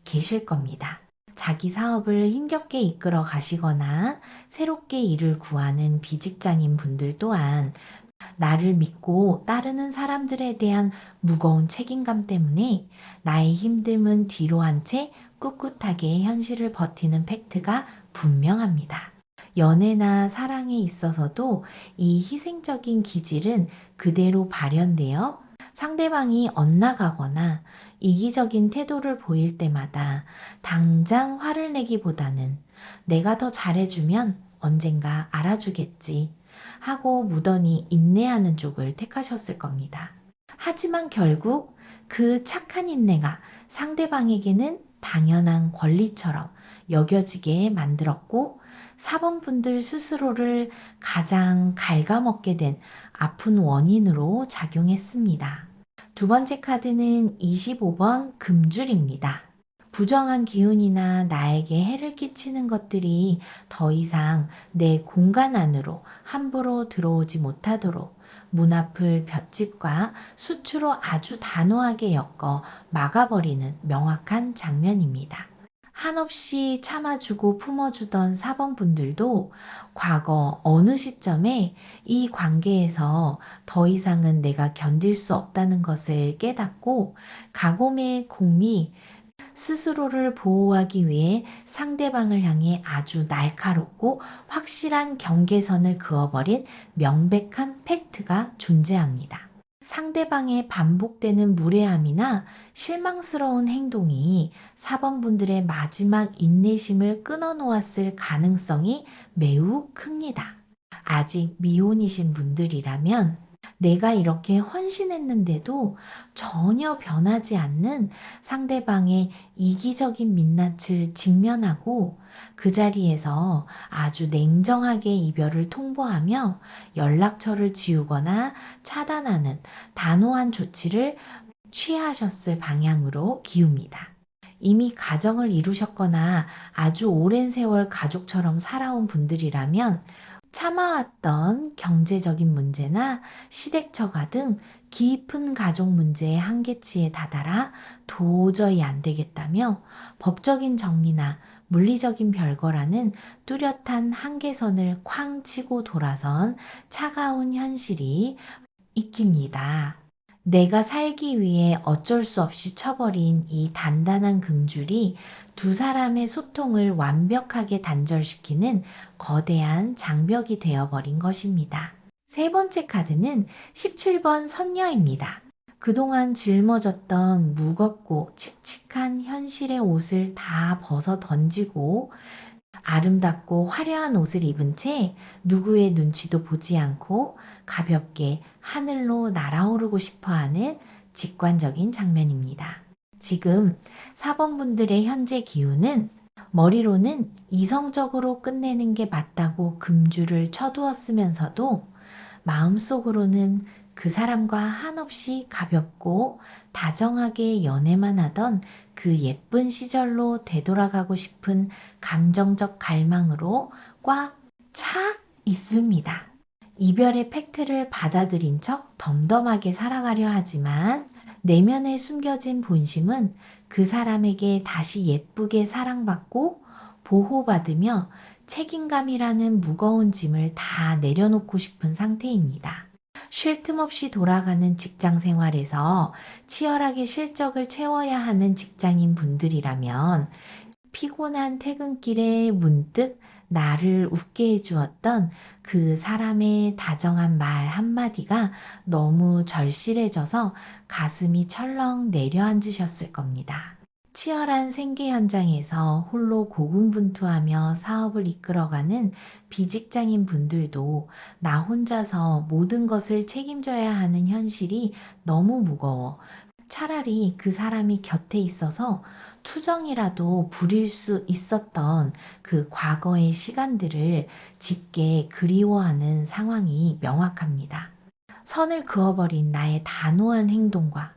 계실 겁니다. 자기 사업을 힘겹게 이끌어 가시거나 새롭게 일을 구하는 비직장인 분들 또한 나를 믿고 따르는 사람들에 대한 무거운 책임감 때문에 나의 힘듦은 뒤로 한 채 꿋꿋하게 현실을 버티는 팩트가 분명합니다. 연애나 사랑에 있어서도 이 희생적인 기질은 그대로 발현되어 상대방이 엇나가거나 이기적인 태도를 보일 때마다 당장 화를 내기보다는 내가 더 잘해주면 언젠가 알아주겠지 하고 무던히 인내하는 쪽을 택하셨을 겁니다. 하지만 결국 그 착한 인내가 상대방에게는 당연한 권리처럼 여겨지게 만들었고, 사범분들 스스로를 가장 갉아먹게 된 아픈 원인으로 작용했습니다. 두 번째 카드는 25번 금줄입니다. 부정한 기운이나 나에게 해를 끼치는 것들이 더 이상 내 공간 안으로 함부로 들어오지 못하도록 문 앞을 볏짚과 수추로 아주 단호하게 엮어 막아버리는 명확한 장면입니다. 한없이 참아주고 품어주던 사범분들도 과거 어느 시점에 이 관계에서 더 이상은 내가 견딜 수 없다는 것을 깨닫고 가뭄의 공미, 스스로를 보호하기 위해 상대방을 향해 아주 날카롭고 확실한 경계선을 그어버린 명백한 팩트가 존재합니다. 상대방의 반복되는 무례함이나 실망스러운 행동이 사범분들의 마지막 인내심을 끊어놓았을 가능성이 매우 큽니다. 아직 미혼이신 분들이라면 내가 이렇게 헌신했는데도 전혀 변하지 않는 상대방의 이기적인 민낯을 직면하고 그 자리에서 아주 냉정하게 이별을 통보하며 연락처를 지우거나 차단하는 단호한 조치를 취하셨을 방향으로 기웁니다. 이미 가정을 이루셨거나 아주 오랜 세월 가족처럼 살아온 분들이라면 참아왔던 경제적인 문제나 시댁 처가 등 깊은 가족 문제의 한계치에 다다라 도저히 안 되겠다며 법적인 정리나 물리적인 별거라는 뚜렷한 한계선을 쾅 치고 돌아선 차가운 현실이 익힙니다. 내가 살기 위해 어쩔 수 없이 쳐버린 이 단단한 금줄이 두 사람의 소통을 완벽하게 단절시키는 거대한 장벽이 되어버린 것입니다. 세 번째 카드는 17번 선녀입니다. 그동안 짊어졌던 무겁고 칙칙한 현실의 옷을 다 벗어 던지고 아름답고 화려한 옷을 입은 채 누구의 눈치도 보지 않고 가볍게 하늘로 날아오르고 싶어하는 직관적인 장면입니다. 지금 사범분들의 현재 기운은 머리로는 이성적으로 끝내는 게 맞다고 금줄을 쳐두었으면서도 마음속으로는 그 사람과 한없이 가볍고 다정하게 연애만 하던 그 예쁜 시절로 되돌아가고 싶은 감정적 갈망으로 꽉 차 있습니다. 이별의 팩트를 받아들인 척 덤덤하게 살아가려 하지만 내면에 숨겨진 본심은 그 사람에게 다시 예쁘게 사랑받고 보호받으며 책임감이라는 무거운 짐을 다 내려놓고 싶은 상태입니다. 쉴 틈 없이 돌아가는 직장 생활에서 치열하게 실적을 채워야 하는 직장인 분들이라면 피곤한 퇴근길에 문득 나를 웃게 해주었던 그 사람의 다정한 말 한마디가 너무 절실해져서 가슴이 철렁 내려앉으셨을 겁니다. 치열한 생계 현장에서 홀로 고군분투하며 사업을 이끌어가는 비직장인 분들도 나 혼자서 모든 것을 책임져야 하는 현실이 너무 무거워 차라리 그 사람이 곁에 있어서 투정이라도 부릴 수 있었던 그 과거의 시간들을 짙게 그리워하는 상황이 명확합니다. 선을 그어버린 나의 단호한 행동과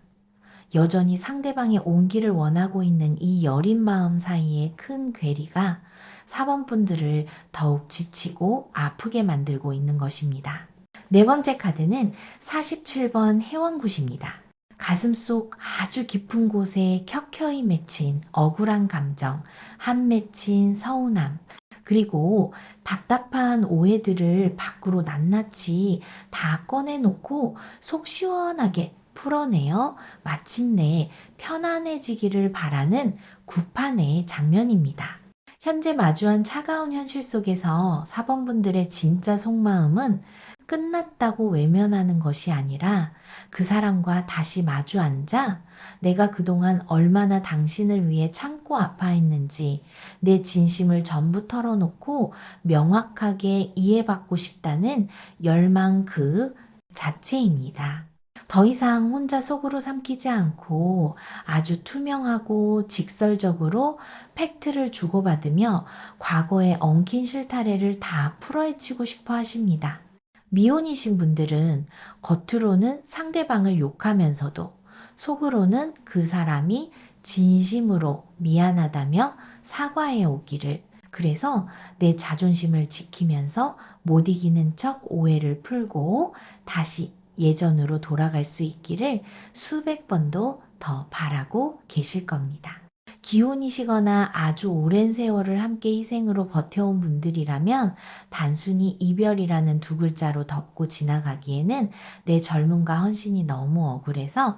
여전히 상대방의 온기를 원하고 있는 이 여린 마음 사이의 큰 괴리가 사범분들을 더욱 지치고 아프게 만들고 있는 것입니다. 네 번째 카드는 47번 해원굿입니다. 가슴속 아주 깊은 곳에 켜켜이 맺힌 억울한 감정, 한 맺힌 서운함, 그리고 답답한 오해들을 밖으로 낱낱이 다 꺼내놓고 속 시원하게 풀어내어 마침내 편안해지기를 바라는 구판의 장면입니다. 현재 마주한 차가운 현실 속에서 사범분들의 진짜 속마음은 끝났다고 외면하는 것이 아니라 그 사람과 다시 마주 앉아 내가 그동안 얼마나 당신을 위해 참고 아파했는지 내 진심을 전부 털어놓고 명확하게 이해받고 싶다는 열망 그 자체입니다. 더 이상 혼자 속으로 삼키지 않고 아주 투명하고 직설적으로 팩트를 주고받으며 과거의 엉킨 실타래를 다 풀어헤치고 싶어 하십니다. 미혼이신 분들은 겉으로는 상대방을 욕하면서도 속으로는 그 사람이 진심으로 미안하다며 사과해 오기를, 그래서 내 자존심을 지키면서 못 이기는 척 오해를 풀고 다시 예전으로 돌아갈 수 있기를 수백 번도 더 바라고 계실 겁니다. 기혼이시거나 아주 오랜 세월을 함께 희생으로 버텨온 분들이라면 단순히 이별이라는 두 글자로 덮고 지나가기에는 내 젊음과 헌신이 너무 억울해서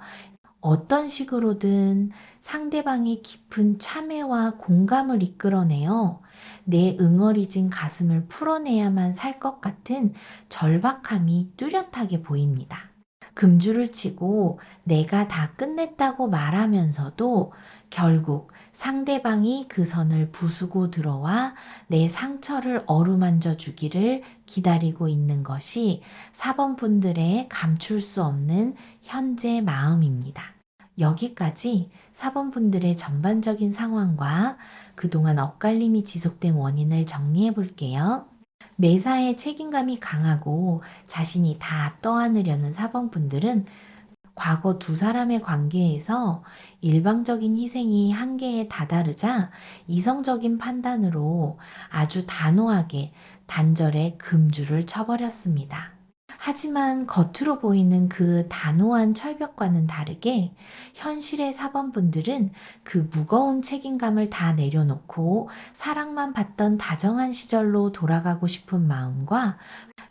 어떤 식으로든 상대방의 깊은 참회와 공감을 이끌어내어 내 응어리진 가슴을 풀어내야만 살 것 같은 절박함이 뚜렷하게 보입니다. 금줄을 치고 내가 다 끝냈다고 말하면서도 결국 상대방이 그 선을 부수고 들어와 내 상처를 어루만져 주기를 기다리고 있는 것이 4번 분들의 감출 수 없는 현재 마음입니다. 여기까지 4번 분들의 전반적인 상황과 그동안 엇갈림이 지속된 원인을 정리해 볼게요. 매사에 책임감이 강하고 자신이 다 떠안으려는 4번 분들은 과거 두 사람의 관계에서 일방적인 희생이 한계에 다다르자 이성적인 판단으로 아주 단호하게 단절에 금줄을 쳐버렸습니다. 하지만 겉으로 보이는 그 단호한 철벽과는 다르게 현실의 4번 분들은 그 무거운 책임감을 다 내려놓고 사랑만 받던 다정한 시절로 돌아가고 싶은 마음과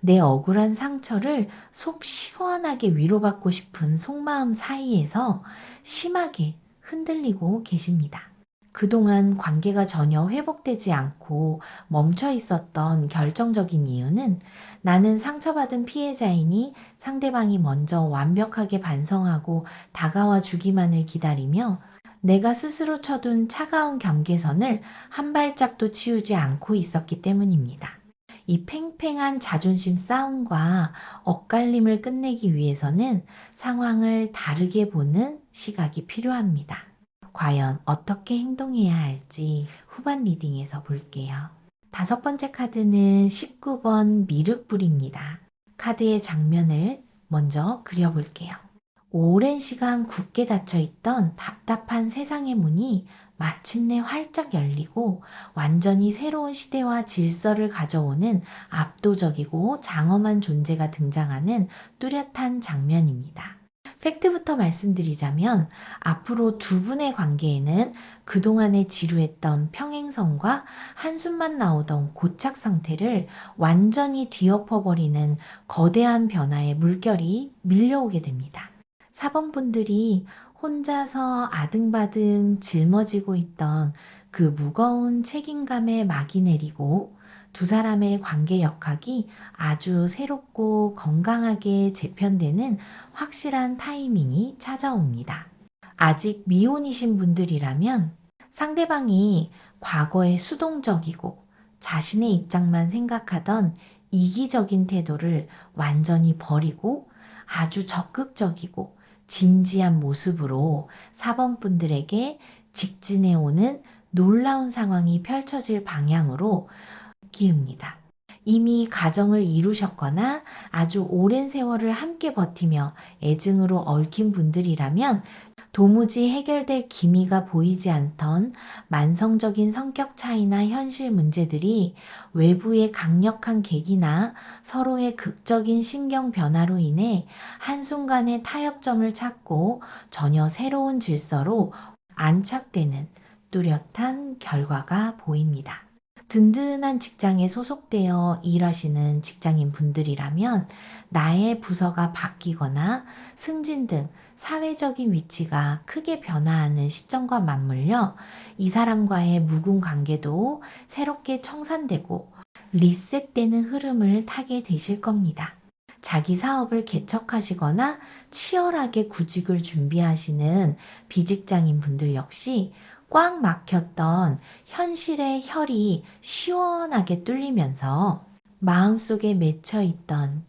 내 억울한 상처를 속 시원하게 위로받고 싶은 속마음 사이에서 심하게 흔들리고 계십니다. 그동안 관계가 전혀 회복되지 않고 멈춰 있었던 결정적인 이유는 나는 상처받은 피해자이니 상대방이 먼저 완벽하게 반성하고 다가와 주기만을 기다리며 내가 스스로 쳐둔 차가운 경계선을 한 발짝도 치우지 않고 있었기 때문입니다. 이 팽팽한 자존심 싸움과 엇갈림을 끝내기 위해서는 상황을 다르게 보는 시각이 필요합니다. 과연 어떻게 행동해야 할지 후반 리딩에서 볼게요. 5번째 카드는 19번 미륵불입니다. 카드의 장면을 먼저 그려볼게요. 오랜 시간 굳게 닫혀있던 답답한 세상의 문이 마침내 활짝 열리고 완전히 새로운 시대와 질서를 가져오는 압도적이고 장엄한 존재가 등장하는 뚜렷한 장면입니다. 팩트부터 말씀드리자면 앞으로 두 분의 관계에는 그동안에 지루했던 평행선과 한숨만 나오던 고착 상태를 완전히 뒤엎어버리는 거대한 변화의 물결이 밀려오게 됩니다. 4번 분들이 혼자서 아등바등 짊어지고 있던 그 무거운 책임감에 막이 내리고 두 사람의 관계 역학이 아주 새롭고 건강하게 재편되는 확실한 타이밍이 찾아옵니다. 아직 미혼이신 분들이라면 상대방이 과거에 수동적이고 자신의 입장만 생각하던 이기적인 태도를 완전히 버리고 아주 적극적이고 진지한 모습으로 4번 분들에게 직진해 오는 놀라운 상황이 펼쳐질 방향으로 기웁니다. 이미 가정을 이루셨거나 아주 오랜 세월을 함께 버티며 애증으로 얽힌 분들이라면 도무지 해결될 기미가 보이지 않던 만성적인 성격 차이나 현실 문제들이 외부의 강력한 계기나 서로의 극적인 신경 변화로 인해 한순간에 타협점을 찾고 전혀 새로운 질서로 안착되는 뚜렷한 결과가 보입니다. 든든한 직장에 소속되어 일하시는 직장인 분들이라면 나의 부서가 바뀌거나 승진 등 사회적인 위치가 크게 변화하는 시점과 맞물려 이 사람과의 묵은 관계도 새롭게 청산되고 리셋되는 흐름을 타게 되실 겁니다. 자기 사업을 개척하시거나 치열하게 구직을 준비하시는 비직장인 분들 역시 꽉 막혔던 현실의 혈이 시원하게 뚫리면서 마음속에 맺혀 있던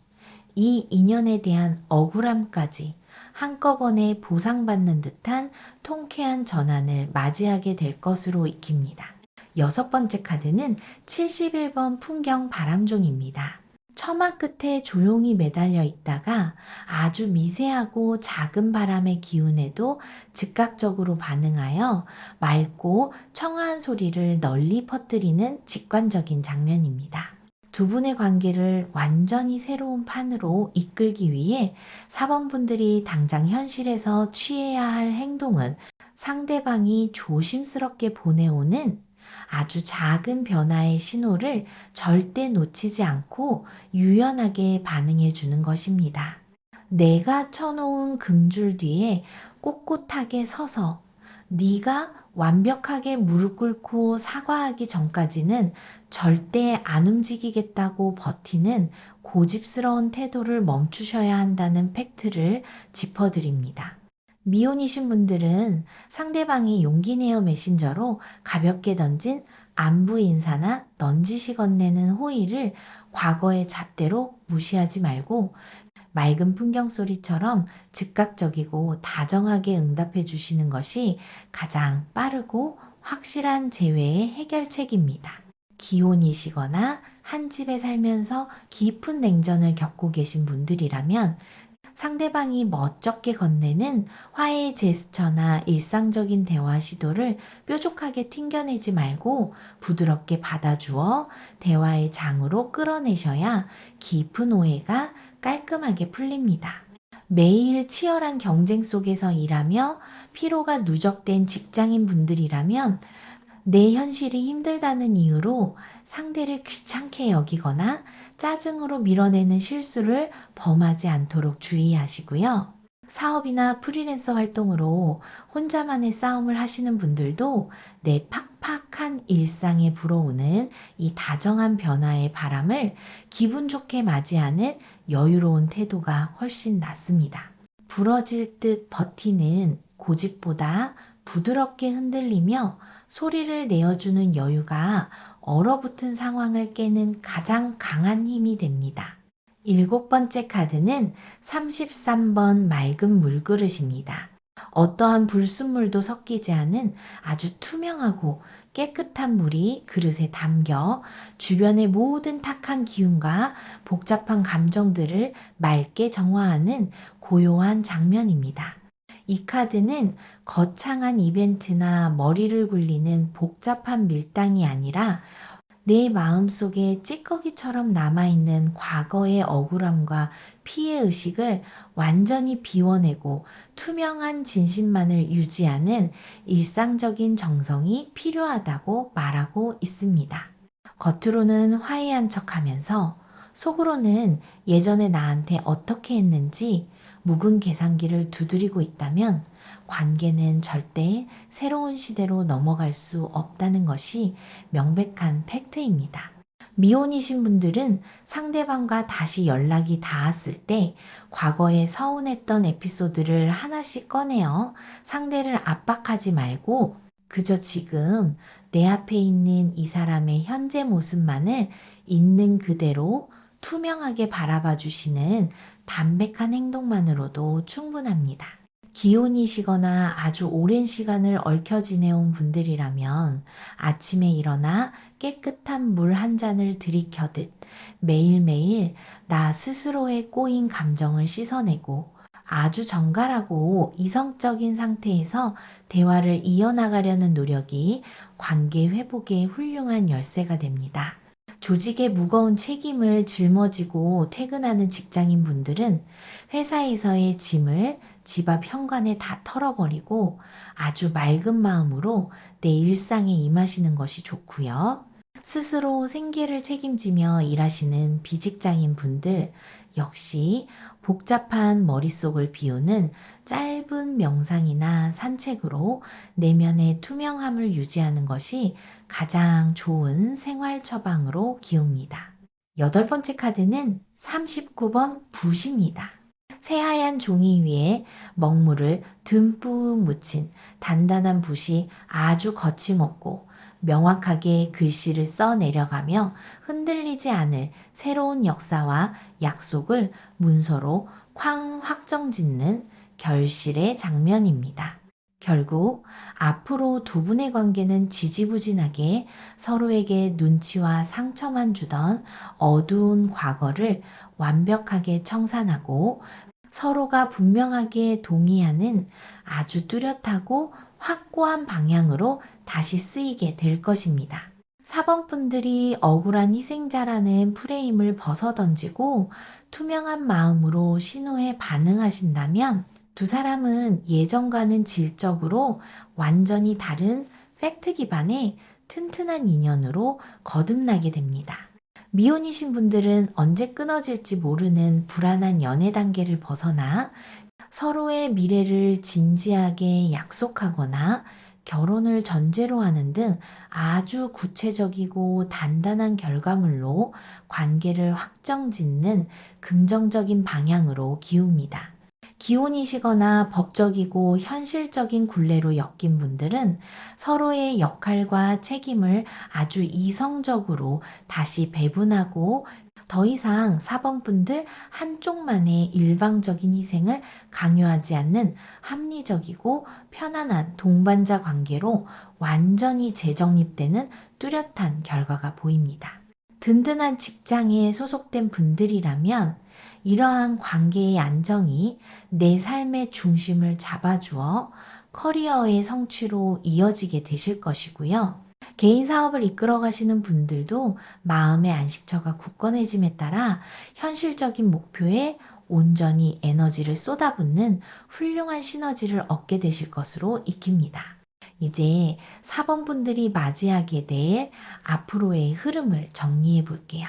이 인연에 대한 억울함까지 한꺼번에 보상받는 듯한 통쾌한 전환을 맞이하게 될 것으로 익힙니다. 여섯 번째 카드는 71번 풍경 바람종입니다. 처마 끝에 조용히 매달려 있다가 아주 미세하고 작은 바람의 기운에도 즉각적으로 반응하여 맑고 청아한 소리를 널리 퍼뜨리는 직관적인 장면입니다. 두 분의 관계를 완전히 새로운 판으로 이끌기 위해 4번 분들이 당장 현실에서 취해야 할 행동은 상대방이 조심스럽게 보내오는 아주 작은 변화의 신호를 절대 놓치지 않고 유연하게 반응해 주는 것입니다. 내가 쳐놓은 금줄 뒤에 꼿꼿하게 서서 네가 완벽하게 무릎 꿇고 사과하기 전까지는 절대 안 움직이겠다고 버티는 고집스러운 태도를 멈추셔야 한다는 팩트를 짚어드립니다. 미혼이신 분들은 상대방이 용기내어 메신저로 가볍게 던진 안부 인사나 넌지시 건네는 호의를 과거의 잣대로 무시하지 말고 맑은 풍경 소리처럼 즉각적이고 다정하게 응답해 주시는 것이 가장 빠르고 확실한 재회의 해결책입니다. 기혼이시거나 한 집에 살면서 깊은 냉전을 겪고 계신 분들이라면 상대방이 멋쩍게 건네는 화해의 제스처나 일상적인 대화 시도를 뾰족하게 튕겨내지 말고 부드럽게 받아주어 대화의 장으로 끌어내셔야 깊은 오해가 깔끔하게 풀립니다. 매일 치열한 경쟁 속에서 일하며 피로가 누적된 직장인 분들이라면 내 현실이 힘들다는 이유로 상대를 귀찮게 여기거나 짜증으로 밀어내는 실수를 범하지 않도록 주의하시고요. 사업이나 프리랜서 활동으로 혼자만의 싸움을 하시는 분들도 내 팍팍한 일상에 불어오는 이 다정한 변화의 바람을 기분 좋게 맞이하는 여유로운 태도가 훨씬 낫습니다. 부러질 듯 버티는 고집보다 부드럽게 흔들리며 소리를 내어주는 여유가 얼어붙은 상황을 깨는 가장 강한 힘이 됩니다. 일곱 번째 카드는 33번 맑은 물그릇입니다. 어떠한 불순물도 섞이지 않은 아주 투명하고 깨끗한 물이 그릇에 담겨 주변의 모든 탁한 기운과 복잡한 감정들을 맑게 정화하는 고요한 장면입니다. 이 카드는 거창한 이벤트나 머리를 굴리는 복잡한 밀당이 아니라 내 마음속에 찌꺼기처럼 남아있는 과거의 억울함과 피해의식을 완전히 비워내고 투명한 진심만을 유지하는 일상적인 정성이 필요하다고 말하고 있습니다. 겉으로는 화해한 척하면서 속으로는 예전에 나한테 어떻게 했는지 묵은 계산기를 두드리고 있다면 관계는 절대 새로운 시대로 넘어갈 수 없다는 것이 명백한 팩트입니다. 미혼이신 분들은 상대방과 다시 연락이 닿았을 때 과거에 서운했던 에피소드를 하나씩 꺼내어 상대를 압박하지 말고 그저 지금 내 앞에 있는 이 사람의 현재 모습만을 있는 그대로 투명하게 바라봐 주시는 담백한 행동만으로도 충분합니다. 기혼이시거나 아주 오랜 시간을 얽혀 지내온 분들이라면 아침에 일어나 깨끗한 물 한 잔을 들이켜듯 매일매일 나 스스로의 꼬인 감정을 씻어내고 아주 정갈하고 이성적인 상태에서 대화를 이어나가려는 노력이 관계 회복의 훌륭한 열쇠가 됩니다. 조직의 무거운 책임을 짊어지고 퇴근하는 직장인 분들은 회사에서의 짐을 집 앞 현관에 다 털어버리고 아주 맑은 마음으로 내 일상에 임하시는 것이 좋고요. 스스로 생계를 책임지며 일하시는 비직장인 분들 역시 복잡한 머릿속을 비우는 짧은 명상이나 산책으로 내면의 투명함을 유지하는 것이 가장 좋은 생활 처방으로 기웁니다. 여덟 번째 카드는 39번 붓입니다. 새하얀 종이 위에 먹물을 듬뿍 묻힌 단단한 붓이 아주 거침없고 명확하게 글씨를 써 내려가며 흔들리지 않을 새로운 역사와 약속을 문서로 쾅 확정짓는 결실의 장면입니다. 결국 앞으로 두 분의 관계는 지지부진하게 서로에게 눈치와 상처만 주던 어두운 과거를 완벽하게 청산하고 서로가 분명하게 동의하는 아주 뚜렷하고 확고한 방향으로 다시 쓰이게 될 것입니다. 사범분들이 억울한 희생자라는 프레임을 벗어던지고 투명한 마음으로 신호에 반응하신다면 두 사람은 예전과는 질적으로 완전히 다른 팩트 기반의 튼튼한 인연으로 거듭나게 됩니다. 미혼이신 분들은 언제 끊어질지 모르는 불안한 연애 단계를 벗어나 서로의 미래를 진지하게 약속하거나 결혼을 전제로 하는 등 아주 구체적이고 단단한 결과물로 관계를 확정짓는 긍정적인 방향으로 기웁니다. 기혼이시거나 법적이고 현실적인 굴레로 엮인 분들은 서로의 역할과 책임을 아주 이성적으로 다시 배분하고 더 이상 사범분들 한쪽만의 일방적인 희생을 강요하지 않는 합리적이고 편안한 동반자 관계로 완전히 재정립되는 뚜렷한 결과가 보입니다. 든든한 직장에 소속된 분들이라면 이러한 관계의 안정이 내 삶의 중심을 잡아주어 커리어의 성취로 이어지게 되실 것이고요. 개인 사업을 이끌어 가시는 분들도 마음의 안식처가 굳건해짐에 따라 현실적인 목표에 온전히 에너지를 쏟아붓는 훌륭한 시너지를 얻게 되실 것으로 익힙니다. 이제 사범분들이 맞이하게 될 앞으로의 흐름을 정리해 볼게요.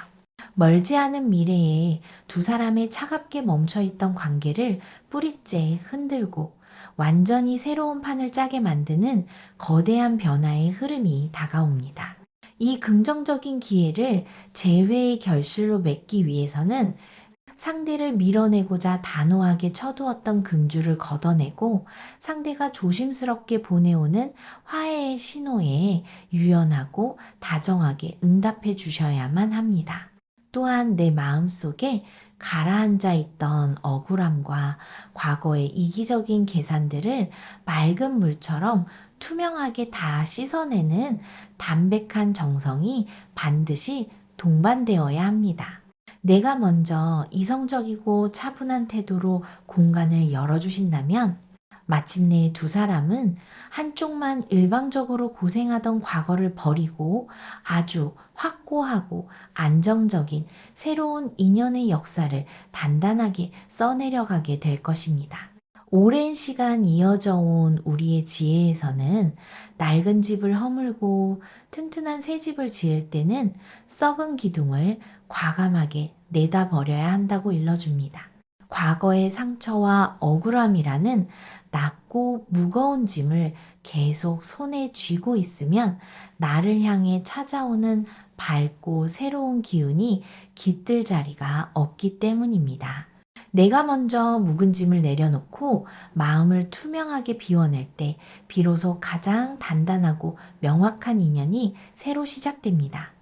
멀지 않은 미래에 두 사람의 차갑게 멈춰있던 관계를 뿌리째 흔들고 완전히 새로운 판을 짜게 만드는 거대한 변화의 흐름이 다가옵니다. 이 긍정적인 기회를 재회의 결실로 맺기 위해서는 상대를 밀어내고자 단호하게 쳐두었던 금주를 걷어내고 상대가 조심스럽게 보내오는 화해의 신호에 유연하고 다정하게 응답해 주셔야만 합니다. 또한 내 마음속에 가라앉아 있던 억울함과 과거의 이기적인 계산들을 맑은 물처럼 투명하게 다 씻어내는 담백한 정성이 반드시 동반되어야 합니다. 내가 먼저 이성적이고 차분한 태도로 공간을 열어주신다면 마침내 두 사람은 한쪽만 일방적으로 고생하던 과거를 버리고 아주 확고하고 안정적인 새로운 인연의 역사를 단단하게 써내려가게 될 것입니다. 오랜 시간 이어져 온 우리의 지혜에서는 낡은 집을 허물고 튼튼한 새 집을 지을 때는 썩은 기둥을 과감하게 내다버려야 한다고 일러줍니다. 과거의 상처와 억울함이라는 낮고 무거운 짐을 계속 손에 쥐고 있으면 나를 향해 찾아오는 밝고 새로운 기운이 깃들 자리가 없기 때문입니다. 내가 먼저 묵은 짐을 내려놓고 마음을 투명하게 비워낼 때 비로소 가장 단단하고 명확한 인연이 새로 시작됩니다.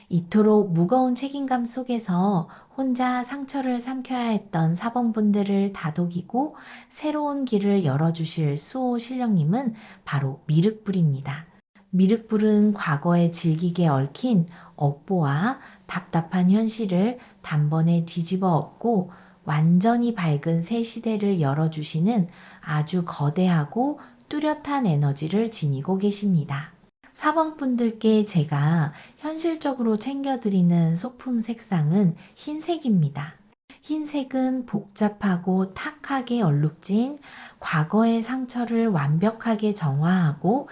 이토록 무거운 책임감 속에서 혼자 상처를 삼켜야 했던 사범분들을 다독이고 새로운 길을 열어주실 수호 신령님은 바로 미륵불입니다. 미륵불은 과거에 질기게 얽힌 업보와 답답한 현실을 단번에 뒤집어 엎고 완전히 밝은 새 시대를 열어주시는 아주 거대하고 뚜렷한 에너지를 지니고 계십니다. 사범분들께 제가 현실적으로 챙겨드리는 소품 색상은 흰색입니다. 흰색은 복잡하고 탁하게 얼룩진 과거의 상처를 완벽하게 정화하고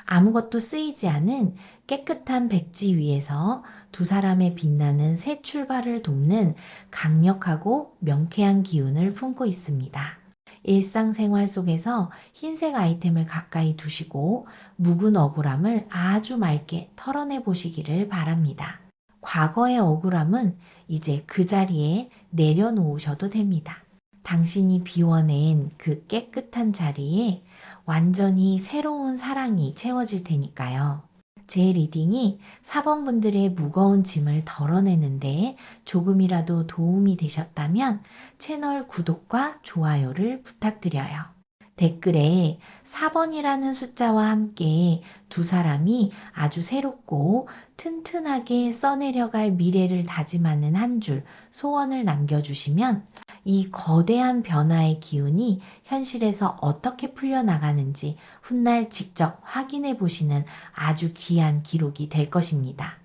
아무것도 쓰이지 않은 깨끗한 백지 위에서 두 사람의 빛나는 새 출발을 돕는 강력하고 명쾌한 기운을 품고 있습니다. 일상생활 속에서 흰색 아이템을 가까이 두시고 묵은 억울함을 아주 맑게 털어내 보시기를 바랍니다. 과거의 억울함은 이제 그 자리에 내려놓으셔도 됩니다. 당신이 비워낸 그 깨끗한 자리에 완전히 새로운 사랑이 채워질 테니까요. 제 리딩이 4번 분들의 무거운 짐을 덜어내는데 조금이라도 도움이 되셨다면 채널 구독과 좋아요를 부탁드려요. 댓글에 4번이라는 숫자와 함께 두 사람이 아주 새롭고 튼튼하게 써내려갈 미래를 다짐하는 한 줄 소원을 남겨주시면 이 거대한 변화의 기운이 현실에서 어떻게 풀려나가는지 훗날 직접 확인해 보시는 아주 귀한 기록이 될 것입니다.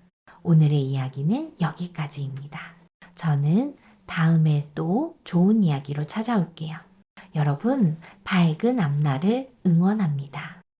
오늘의 이야기는 여기까지입니다. 저는 다음에 또 좋은 이야기로 찾아올게요. 여러분, 밝은 앞날을 응원합니다.